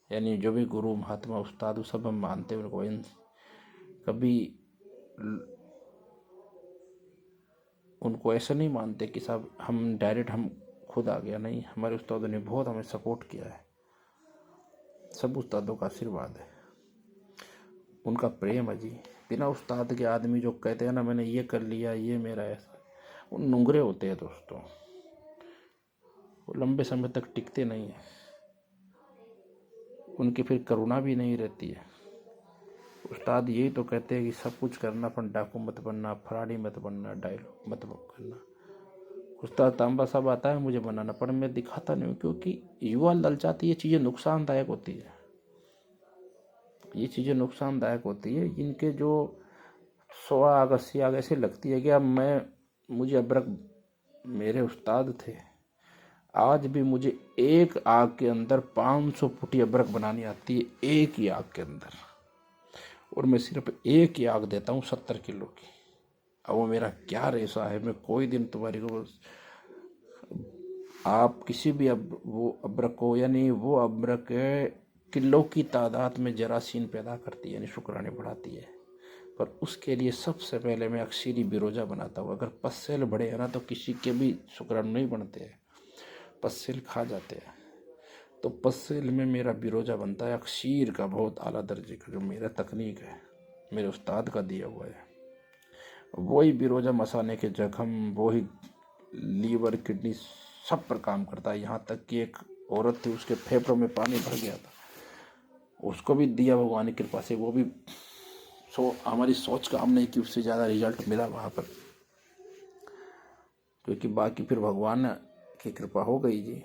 यानी जो भी गुरु महात्मा उस्ताद सब हम मानते हैं उनको, कभी उनको ऐसा नहीं मानते कि साहब हम डायरेक्ट हम खुद आ गया, नहीं, हमारे उस्तादों ने बहुत हमें सपोर्ट किया है। सब उस्तादों का आशीर्वाद है, उनका प्रेम है जी। बिना उस्ताद के आदमी जो कहते हैं ना मैंने ये कर लिया, ये मेरा ऐसा, वो नुंगरे होते हैं दोस्तों, वो लंबे समय तक टिकते नहीं हैं, उनकी फिर करुणा भी नहीं रहती है। उस्ताद यही तो कहते हैं कि सब कुछ करना पर डाकू मत बनना, फराड़ी मत बनना, डायलॉग मत करना। उस्ताद तांबा साहब आता है मुझे बनाना, पर मैं दिखाता नहीं हूँ, क्योंकि युवा ललचाती, ये चीज़ें नुकसानदायक होती है, ये चीज़ें नुकसानदायक होती है। इनके जो 16 आग 80 आग ऐसे लगती है कि अब मुझे अबरक, मेरे उस्ताद थे, आज भी मुझे एक आग के अंदर 500 फुटी अबरक बनानी आती है, एक ही आग के अंदर, और मैं सिर्फ एक ही आग देता हूँ 70 किलो की। अब वो मेरा क्या रेशा है, मैं कोई दिन तुम्हारी को, आप किसी भी वो अबरक को, यानी वो अबरक किलो की तादाद में जरासीन पैदा करती है, यानी शुक्राने बढ़ाती है। पर उसके लिए सबसे पहले मैं अक्सीरी बिरोजा बनाता हूँ। अगर पस्सेल बढ़े है ना तो किसी के भी शुक्राणु नहीं बनते हैं, पस्सेल खा जाते हैं। तो पस्सेल में मेरा बिरोजा बनता है अक्सीर का, बहुत आला दर्जे का, जो मेरा तकनीक है, मेरे उस्ताद का दिया हुआ है। वही बिरोजा मसाने के जख्म, वही लीवर किडनी सब पर काम करता है। यहाँ तक कि एक औरत थी, उसके फेफड़ों में पानी भर गया था, उसको भी दिया भगवान की कृपा से, वो भी हमारी सोच काम नहीं कि उससे ज़्यादा रिजल्ट मिला वहाँ पर, क्योंकि बाकी फिर भगवान की कृपा हो गई जी।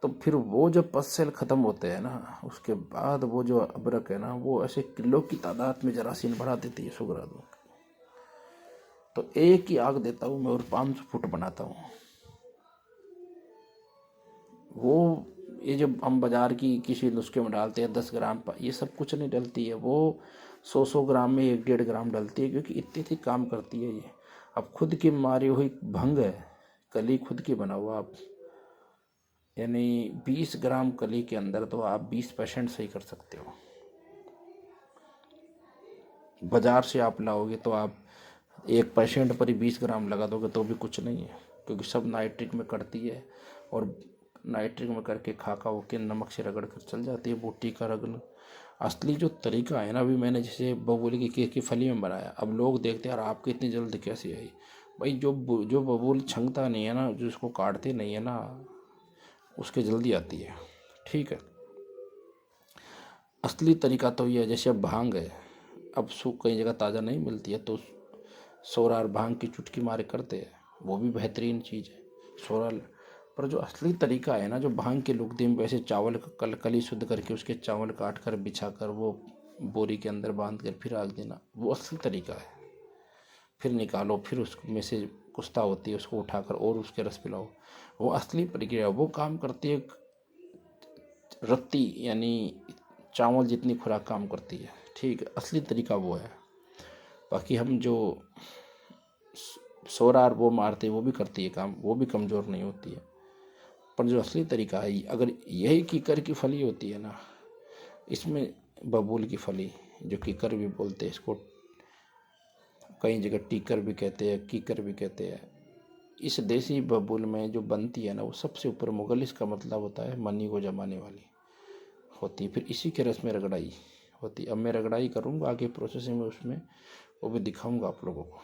तो फिर वो जब पस्सेल ख़त्म होते हैं ना, उसके बाद वो जो अबरक है ना, वो ऐसे किलो की तादाद में जरासीन बढ़ा देती है शुक्राणु। तो एक ही आग देता हूँ मैं और 500 फुट बनाता हूँ। वो ये जब हम बाज़ार की किसी नुस्खे में डालते हैं 10 ग्राम, ये सब कुछ नहीं डलती है, वो 100 ग्राम में 1-1.5 ग्राम डलती है, क्योंकि इतनी काम करती है ये। अब खुद की मारी हुई भंग है, कली खुद की बना हुआ, आप यानी 20 ग्राम कली के अंदर तो आप 20% सही कर सकते हो। बाजार से आप लाओगे तो आप एक पेशेंट पर ही 20 ग्राम लगा दोगे तो भी कुछ नहीं है, क्योंकि सब नाइट्रिक में करती है, और नाइट्रिक में करके खा होके नमक से रगड़ कर चल जाती है वो टीका रगड़। असली जो तरीका है ना, अभी मैंने जैसे बबूल की केक की फली में बनाया, अब लोग देखते हैं यार आपकी इतनी जल्द कैसे आई। भाई जो बबूल छंगता नहीं है ना, जो उसको काटते नहीं है ना, उसके जल्दी आती है। ठीक है, असली तरीका तो ये है, जैसे अब भांग है, अब सूख कई जगह ताज़ा नहीं मिलती है तो सोरार भांग की चुटकी मारे करते हैं, वो भी बेहतरीन चीज़ है सोराल। पर जो असली तरीका है ना, जो भांग के लुगदी में वैसे चावल कली शुद्ध करके उसके चावल काट कर बिछा कर वो बोरी के अंदर बांध कर फिर आग देना, वो असली तरीका है। फिर निकालो, फिर उसमें से कुस्ता होती है, उसको उठाकर और उसके रस पिलाओ, वो असली प्रक्रिया। वो काम करती है रत्ती, यानी चावल जितनी खुराक काम करती है। ठीक है, असली तरीका वो है। बाकी हम जो सोरार वो मारते वो भी करती है काम, वो भी कमज़ोर नहीं होती है। पर जो असली तरीका है, अगर यही कीकर की फली होती है ना, इसमें बबूल की फली, जो कीकर भी बोलते हैं इसको, कई जगह टीकर भी कहते हैं, कीकर भी कहते हैं। इस देसी बबूल में जो बनती है ना, वो सबसे ऊपर मुगलिस का मतलब होता है मनी को जमाने वाली होती है, फिर इसी के रस में रगड़ाई होती है। अब मैं रगड़ाई करूँगा आगे प्रोसेसिंग में, उसमें वो भी दिखाऊंगा आप लोगों को।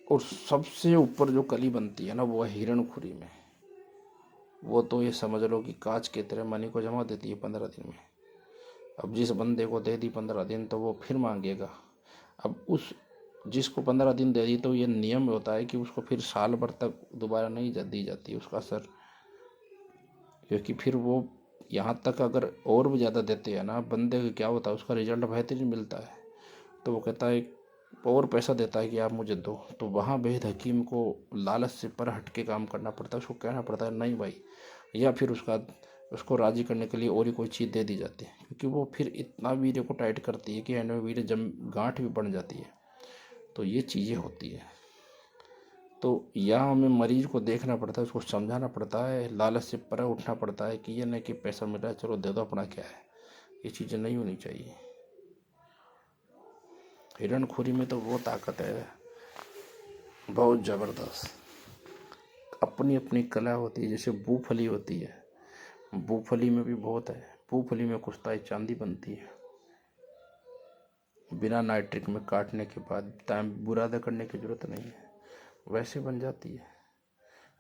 और सबसे ऊपर जो कली बनती है ना, वो है हिरणखुरी में। वो तो ये समझ लो कि कांच की तरह मनी को जमा देती है 15 दिन में। अब जिस बंदे को दे दी 15 दिन तो वो फिर मांगेगा। अब उस जिसको 15 दिन दे दी तो ये नियम होता है कि उसको फिर साल भर तक दोबारा नहीं दी जाती उसका असर, क्योंकि फिर वो यहाँ तक अगर और भी ज़्यादा देते हैं ना बंदे को, क्या होता है उसका रिजल्ट बेहतरीन मिलता है, तो वो कहता है और पैसा देता है कि आप मुझे दो। तो वहाँ बेहद हकीम को लालच से पर हट के काम करना पड़ता है, उसको कहना पड़ता है नहीं भाई, या फिर उसको राज़ी करने के लिए और ही कोई चीज़ दे दी जाती है, क्योंकि वो फिर इतना वीर्य को टाइट करती है कि एंड में वीर्य गांठ भी बन जाती है। तो ये चीज़ें होती है। तो यहाँ हमें मरीज को देखना पड़ता है, उसको समझाना पड़ता है, लालच से पर उठना पड़ता है कि ये नहीं कि पैसा मिला है चलो दे दो अपना क्या है, ये चीज़ें नहीं होनी चाहिए। हिरणखुरी में तो वो ताकत है बहुत ज़बरदस्त, अपनी अपनी कला होती है। जैसे मूँगफली होती है, मूँगफली में भी बहुत है। मूँगफली में कुश्ताई चांदी बनती है, बिना नाइट्रिक में काटने के बाद टाइम बुरादा करने की ज़रूरत नहीं है, वैसे बन जाती है।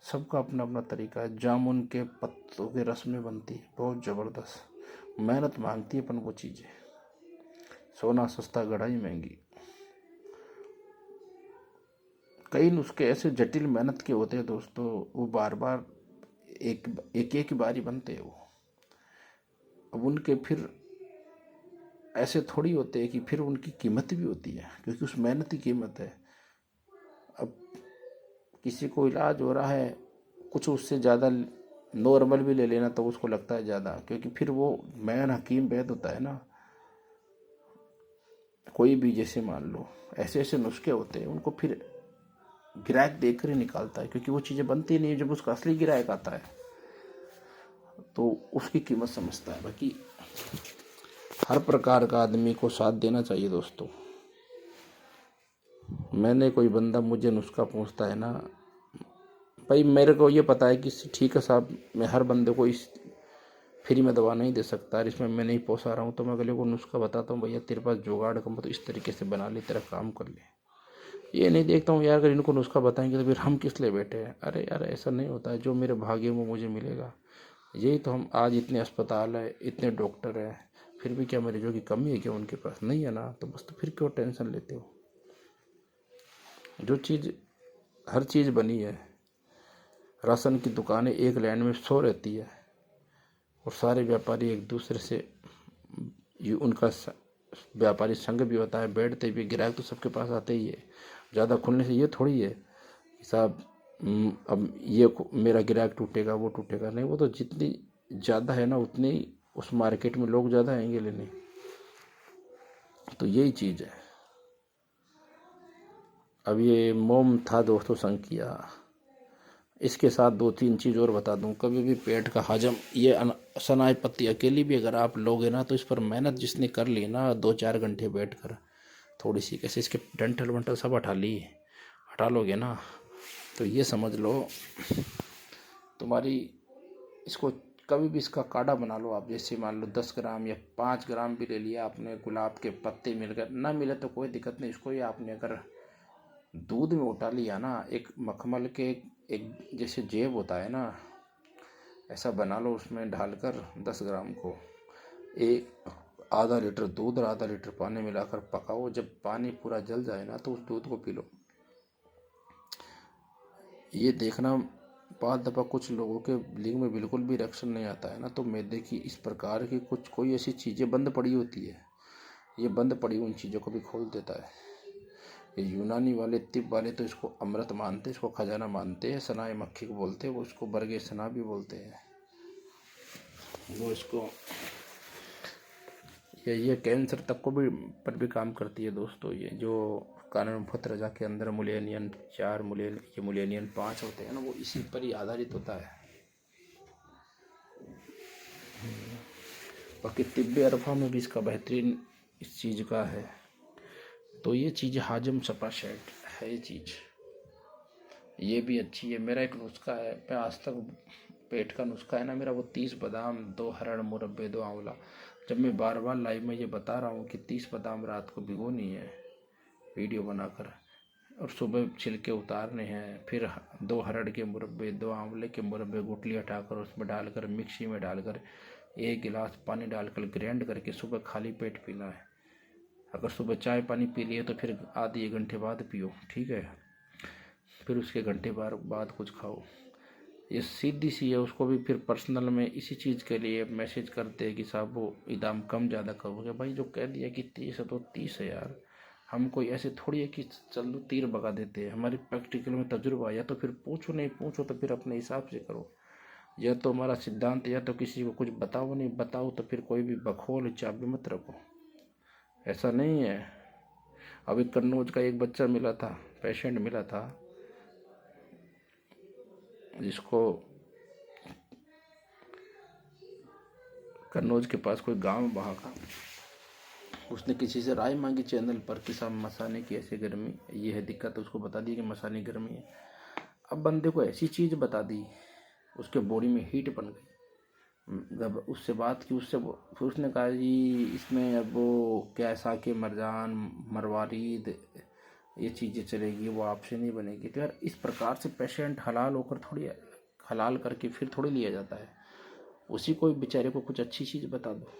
सबका अपना अपना तरीका है। जामुन के पत्तों के रस में बनती है, बहुत ज़बरदस्त, मेहनत मांगती है अपन वो चीज़ें। सोना सस्ता, गढ़ाई महंगी। कई नुस्खे ऐसे जटिल मेहनत के होते हैं दोस्तों, वो बार बार एक बार ही बनते हैं वो। अब उनके फिर ऐसे थोड़ी होते हैं कि फिर उनकी कीमत भी होती है, क्योंकि उस मेहनत की कीमत है। अब किसी को इलाज हो रहा है, कुछ उससे ज़्यादा नॉर्मल भी ले लेना तो उसको लगता है ज़्यादा, क्योंकि फिर वो मैन हकीम वैद होता है ना। कोई भी जैसे मान लो ऐसे ऐसे नुस्खे होते हैं, उनको फिर गिरायक देख कर ही निकालता है, क्योंकि वो चीज़ें बनती नहीं है। जब उसका असली गिरायक आता है तो उसकी कीमत समझता है। बाकी हर प्रकार का आदमी को साथ देना चाहिए दोस्तों। मैंने कोई बंदा मुझे नुस्खा पूछता है ना भाई, मेरे को ये पता है कि ठीक है साहब, मैं हर बंदे को इस फ्री में दवा नहीं दे सकता, इसमें मैं नहीं पहुँचा रहा हूँ, तो मैं अगले को नुस्खा बताता हूँ, भैया तेरे पास जुगाड़ कम तो इस तरीके से बना ले, तेरा काम कर ले। ये नहीं देखता हूँ यार अगर इनको नुस्खा बताएंगे तो फिर हम किस लिए बैठे हैं। अरे यार ऐसा नहीं होता है, जो मेरे भाग्य में मुझे मिलेगा। यही तो हम आज इतने अस्पताल है, इतने डॉक्टर हैं, फिर भी क्या मरीजों की कमी है क्या उनके पास? नहीं है ना, तो बस तो फिर क्यों टेंशन लेते हो? जो चीज़ हर चीज़ बनी है, राशन की दुकानें एक लाइन में 100 रहती है, और सारे व्यापारी एक दूसरे से उनका व्यापारी संघ भी होता है, बैठते भी, ग्राहक तो सबके पास आते ही है। ज़्यादा खुलने से ये थोड़ी है कि साहब अब ये मेरा ग्राहक टूटेगा वो टूटेगा, नहीं, वो तो जितनी ज़्यादा है ना उतने ही उस मार्केट में लोग ज़्यादा आएंगे लेने। तो यही चीज़ है। अब ये मोम था दोस्तों संकिया, इसके साथ 2-3 चीज़ और बता दूं। कभी भी पेट का हजम, ये सनाई पत्ती अकेली भी अगर आप लोगे ना, तो इस पर मेहनत जिसने कर ली ना 2-4 घंटे बैठ कर, थोड़ी सी कैसे इसके डंठल वंठल सब हटा लोगे ना, तो ये समझ लो तुम्हारी, इसको कभी भी इसका काढ़ा बना लो आप। जैसे मान लो 10 ग्राम या 5 ग्राम भी ले लिया आपने, गुलाब के पत्ते मिल गए, ना मिले तो कोई दिक्कत नहीं, इसको ही आपने अगर दूध में उठा लिया ना, एक मखमल के एक जैसे जेब होता है ना, ऐसा बना लो, उसमें डालकर 10 ग्राम को एक आधा लीटर दूध और आधा लीटर पानी मिलाकर पकाओ। जब पानी पूरा जल जाए ना तो उस दूध को पी लो। ये देखना, बाद दफ़ा कुछ लोगों के लिंग में बिल्कुल भी रिएक्शन नहीं आता है ना, तो मैदे की इस प्रकार की कोई ऐसी चीज़ें बंद पड़ी होती है, ये बंद पड़ी उन चीज़ों को भी खोल देता है। ये यूनानी वाले तिब्बत वाले तो इसको अमृत मानते हैं, इसको खजाना मानते हैं, सनाए मक्खी को बोलते हैं, वो इसको बरगे सना भी बोलते हैं। वो इसको ये कैंसर तक को भी पर भी काम करती है दोस्तों। ये जो कानून फत रजा के अंदर मुलेनियन 4 ये मुलेनियन 5 होते हैं ना, वो इसी पर ही आधारित होता है। बाकी तिब्बे अरफा में भी इसका बेहतरीन इस चीज़ का है। तो ये चीज़ हाजम सपा शेट है, ये चीज़ ये भी अच्छी है। मेरा एक नुस्खा है, मैं आज तक पेट का नुस्खा है ना मेरा, वो 30 बादाम 2 हरड़ मुरब्बे 2 आंवला। जब मैं बार बार लाइव में ये बता रहा हूँ कि 30 बादाम रात को भिगोनी है वीडियो बनाकर, और सुबह छिलके उतारने हैं, फिर 2 हरड़ के मुरब्बे 2 आंवले के मुरब्बे गुठली हटाकर उसमें डालकर मिक्सी में डालकर 1 गिलास पानी डालकर ग्राइंड करके सुबह खाली पेट पीना है। अगर सुबह चाय पानी पी लिए तो फिर आधे 1 घंटे बाद पियो, ठीक है, फिर उसके घंटे बाद कुछ खाओ। ये सीधी सी है। उसको भी फिर पर्सनल में इसी चीज़ के लिए मैसेज करते हैं कि साहब वो इदाम कम ज़्यादा करोगे। भाई जो कह दिया कि 30 है तो 30 है यार, हम कोई ऐसे थोड़ी है कि चल दो तीर भगा देते हैं। हमारी प्रैक्टिकल में तजुर्बा, या तो फिर पूछो, नहीं पूछो तो फिर अपने हिसाब से करो। या तो हमारा सिद्धांत, या तो किसी को कुछ बताओ, नहीं बताओ तो फिर कोई भी बखोल चाबी मत रखो। ऐसा नहीं है। अभी कन्नौज का एक बच्चा मिला था, पेशेंट मिला था, जिसको कन्नौज के पास कोई गांव वहाँ का, उसने किसी से राय मांगी चैनल पर कि साहब मसाने की ऐसी गर्मी, ये है दिक्कत, उसको बता दी कि मसाने गर्मी है। अब बंदे को ऐसी चीज़ बता दी, उसके बॉडी में हीट बन गई। जब उससे बात की, फिर उसने कहा जी इसमें अब वो कैसा के मरजान मरवारीद ये चीज़ें चलेगी, वो आपसे नहीं बनेगी। तो यार इस प्रकार से पेशेंट हलाल होकर थोड़ी, हलाल करके फिर थोड़ी लिया जाता है। उसी को बेचारे को कुछ अच्छी चीज़ बता दो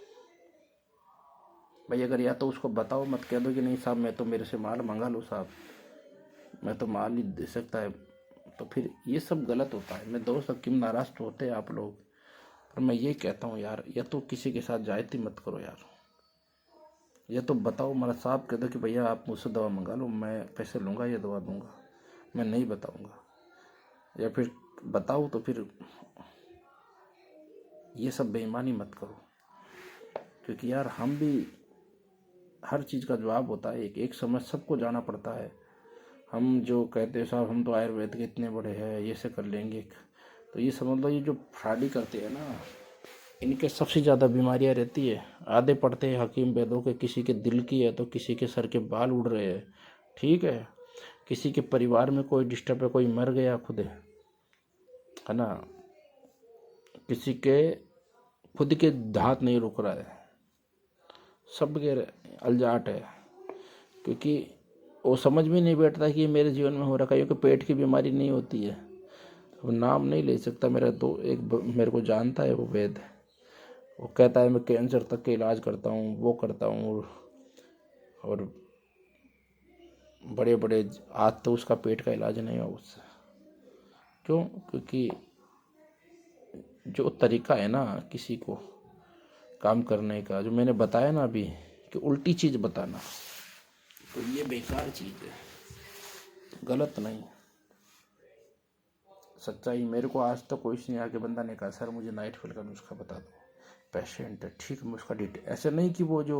भाई। अगर या तो उसको बताओ, मत कह दो कि नहीं साहब मैं तो मेरे से माल मंगा लो साहब, मैं तो माल ही दे सकता है, तो फिर ये सब गलत होता है। मैं दोस्त क्यों नाराज़ तो होते हैं आप लोग, पर मैं ये कहता हूँ यार, या तो किसी के साथ जायती मत करो यार, या तो बताओ, मेरा साहब कह दो कि भैया आप मुझसे दवा मंगा लो, मैं पैसे लूँगा या दवा दूँगा, मैं नहीं बताऊँगा। या फिर बताओ तो फिर ये सब बेईमानी मत करो, क्योंकि यार हम भी हर चीज़ का जवाब होता है, एक समझ सबको जाना पड़ता है। हम जो कहते हैं साहब हम तो आयुर्वेद के इतने बड़े हैं, ये से कर लेंगे, तो ये समझ लो ये जो फ्रॉडी करते हैं ना, इनके सबसे ज़्यादा बीमारियां रहती है। आधे पढ़ते हैं हकीम वैदों के, किसी के दिल की है तो किसी के सर के बाल उड़ रहे हैं, ठीक है, किसी के परिवार में कोई डिस्टर्ब है, कोई मर गया खुद है ना, किसी के खुद के दांत नहीं रुक रहा है, सब के अलजाट है, क्योंकि वो समझ में नहीं बैठता कि ये मेरे जीवन में हो रखा है। क्योंकि पेट की बीमारी नहीं होती है। अब नाम नहीं ले सकता, मेरा एक मेरे को जानता है वो वैद, वो कहता है मैं कैंसर तक के इलाज करता हूँ, वो करता हूँ, और बड़े बड़े, आज तो उसका पेट का इलाज नहीं हुआ उससे। क्यों? क्योंकि जो तरीका है ना किसी को काम करने का, जो मैंने बताया ना अभी कि उल्टी चीज़ बताना, तो ये बेकार चीज़ है, गलत नहीं। सच्चाई, मेरे को आज तक कोई नहीं आके बंदा ने कहा सर मुझे नाइट फील का नुस्खा बता दो, पेशेंट है ठीक, मैं उसका डिटेल, ऐसे नहीं कि वो जो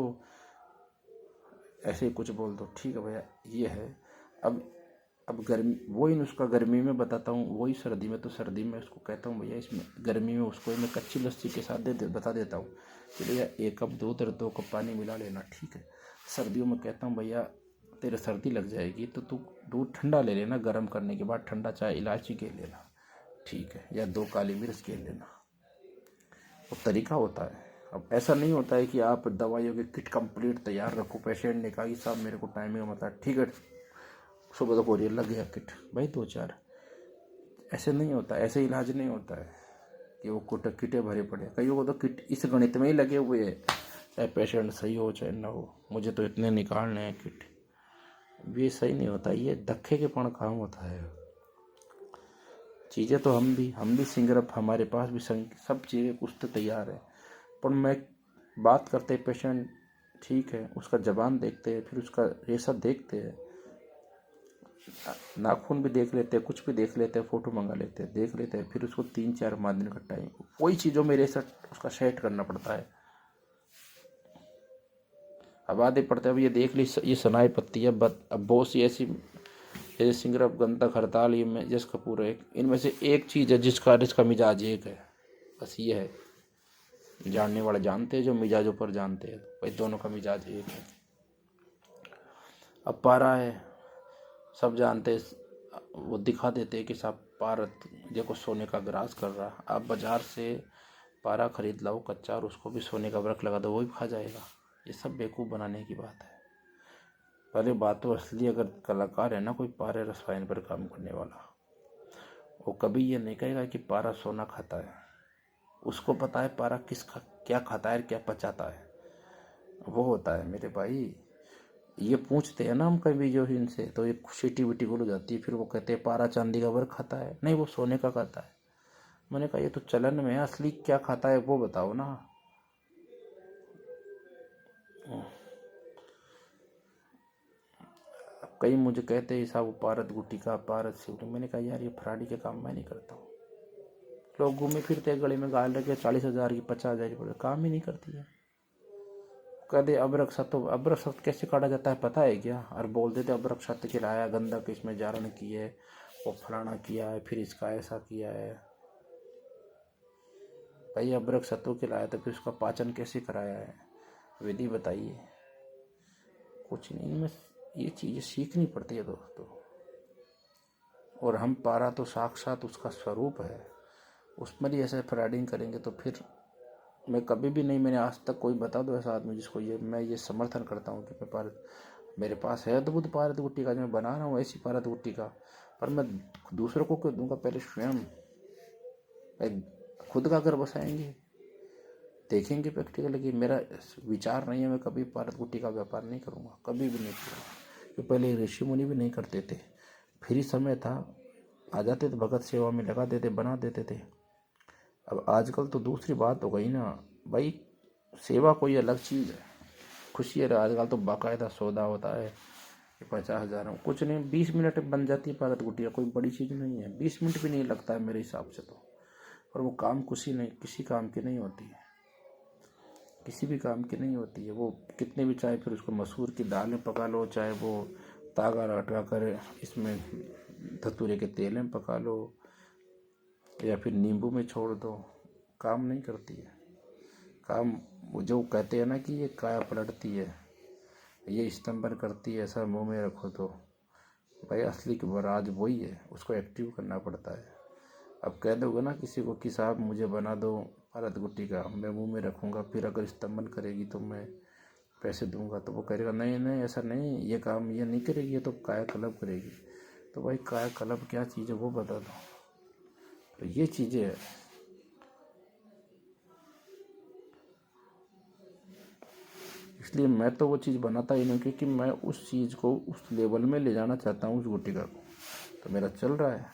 ऐसे ही कुछ बोल दो, ठीक है भैया ये है। अब गर्मी, वही नुस्खा गर्मी में बताता हूँ, वही सर्दी में, तो सर्दी में उसको कहता हूँ भैया इसमें, गर्मी में उसको मैं कच्ची लस्सी के साथ बता देता हूँ कि भैया 1 कप दूध और 2 कप पानी मिला लेना, ठीक है। सर्दियों में कहता हूँ भैया तेरे सर्दी लग जाएगी तो तू दूध ठंडा ले लेना, गर्म करने के बाद ठंडा चाय इलायची के लेना, ठीक है, या 2 काली मिर्च के लेना। वो तरीका होता है। अब ऐसा नहीं होता है कि आप दवाइयों की किट कंप्लीट तैयार रखो, पेशेंट ने कहा कि साहब मेरे को टाइमिंग मतलब ठीक है, सुबह तो कोरियर लग गया किट भाई 2-4, ऐसे नहीं होता, ऐसे इलाज नहीं होता है कि वो किटें भरे पड़े। कईयों को तो किट इस गणित में ही लगे हुए हैं, चाहे पेशेंट सही हो चाहे ना हो, मुझे तो इतने निकालने हैं किट। ये सही नहीं होता, ये धक्के के पण काम होता है। चीज़ें तो हम भी सिंगरअप, हमारे पास भी सब चीज़ें कुछ तो तैयार है, पर मैं बात करते पेशेंट ठीक है, उसका जबान देखते हैं, फिर उसका रेशा देखते हैं, नाखून भी देख लेते हैं, कुछ भी देख लेते हैं, फ़ोटो मंगा लेते हैं, देख लेते हैं, फिर उसको 3-4 दिन का टाइम, वही चीज़ों में रेशा उसका सेट करना पड़ता है। अब आधे पड़ते, अब ये देख ली, ये सनाई पत्ती है, अब बहुत सी ऐसी जैसे सिंगरअप, गंधक, हड़ताल, ये में जस कपूर है, इनमें से एक चीज़ है जिसका मिजाज एक है, बस ये है। जानने वाले जानते हैं, जो मिजाजों पर जानते हैं, भाई दोनों का मिजाज एक है। अब पारा है, सब जानते हैं, वो दिखा देते हैं कि साहब पारत देखो सोने का ग्रास कर रहा। आप बाजार से पारा खरीद लाओ कच्चा और उसको भी सोने का व्रत लगा दो, वो भी खा जाएगा। ये सब बेवकूफ़ बनाने की बात है। पहले बात तो असली अगर कलाकार है ना कोई पारे रसायन पर काम करने वाला, वो कभी ये नहीं कहेगा कि पारा सोना खाता है। उसको पता है पारा किसका क्या खाता है, क्या पचाता है, वो होता है मेरे भाई। ये पूछते हैं ना हम कभी जो इनसे, तो ये सीटी विटी गुल हो जाती है, फिर वो कहते हैं पारा चांदी का वर्क खाता है, नहीं वो सोने का खाता है। मैंने कहा ये तो चलन में है, असली क्या खाता है वो बताओ ना। कई मुझे कहते हैं साहब वो पारत गुटिका, पारत सिवटी। मैंने कहा यार ये फराडी के काम मैं नहीं करता हूँ। लोग घूमे फिरते गले में गाल रखे 40,000 की 50,000 की, काम ही नहीं करती है। कहते अबरक सत्व, अबरक सत्व कैसे काटा जाता है पता है क्या? और बोल देते अबरक सत्व खिलाया, गंधक इसमें जारण की है, वो फलाना किया है, फिर इसका ऐसा किया है। भाई अबरक सत्व खिलाया तो फिर उसका पाचन कैसे कराया है, विधि बताइए। कुछ नहीं, इनमें ये चीज़ें सीखनी पड़ती है दोस्तों। और हम पारा तो साक्षात उसका स्वरूप है, उसमें भी ऐसे फ्राइडिंग करेंगे तो फिर मैं कभी भी नहीं, मैंने आज तक कोई बता दो ऐसा आदमी जिसको ये मैं ये समर्थन करता हूँ कि मैं पारद, मेरे पास है अद्भुत पारद गुट्टी का, जो मैं बना रहा हूँ ऐसी पारद गुट्टी का, पर मैं दूसरों को क्यों दूंगा? पहले स्वयं खुद का घर बसाएंगे, देखेंगे प्रैक्टिकल कि मेरा विचार नहीं है, मैं कभी पारद गुट्टी का व्यापार नहीं करूँगा, कभी भी नहीं करूँगा। तो पहले ऋषि मुनि भी नहीं करते थे, फ्री समय था, आ जाते थे भगत सेवा में लगा देते, बना देते थे। अब आजकल तो दूसरी बात हो गई ना भाई, सेवा कोई अलग चीज़ है, खुशी है। आजकल तो बाकायदा सौदा होता है कि 50,000 कुछ नहीं, 20 मिनट में बन जाती है पारद गुटिया, कोई बड़ी चीज़ नहीं है, 20 मिनट भी नहीं लगता है मेरे हिसाब से तो। और वो काम किसी काम की नहीं होती है, किसी भी काम की नहीं होती है वो। कितने भी, चाहे फिर उसको मसूर की दाल में पका लो, चाहे वो तागा लटका कर इसमें धतूरे के तेल में पका लो, या फिर नींबू में छोड़ दो, काम नहीं करती है। काम वो जो कहते हैं ना कि ये काया पलटती है, ये स्तंभन करती है, ऐसा मुंह में रखो तो भाई असली राज वही है, उसको एक्टिव करना पड़ता है। अब कह दोगे ना किसी को कि साहब मुझे बना दो पारद गुट्टी का, मैं मुंह में रखूँगा, फिर अगर स्तंभन करेगी तो मैं पैसे दूंगा, तो वो कहेगा नहीं नहीं ऐसा नहीं, ये काम ये नहीं करेगी, ये तो कायाकल्प करेगी। तो भाई कायाकल्प क्या चीज़ है वो बता दो। तो ये चीज़ें है, इसलिए मैं तो वो चीज़ बनाता ही नहीं, क्योंकि मैं उस चीज़ को उस लेवल में ले जाना चाहता हूँ, उस गुटिका को। तो मेरा चल रहा है।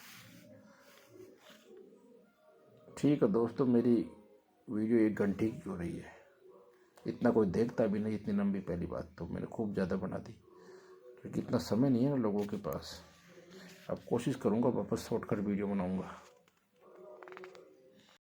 ठीक है दोस्तों, मेरी वीडियो 1 घंटे की हो रही है, इतना कोई देखता भी नहीं, इतनी लंबी। पहली बात तो मैंने खूब ज़्यादा बना दी, क्योंकि इतना समय नहीं है ना लोगों के पास। अब कोशिश करूँगा वापस शॉर्टकट वीडियो बनाऊँगा।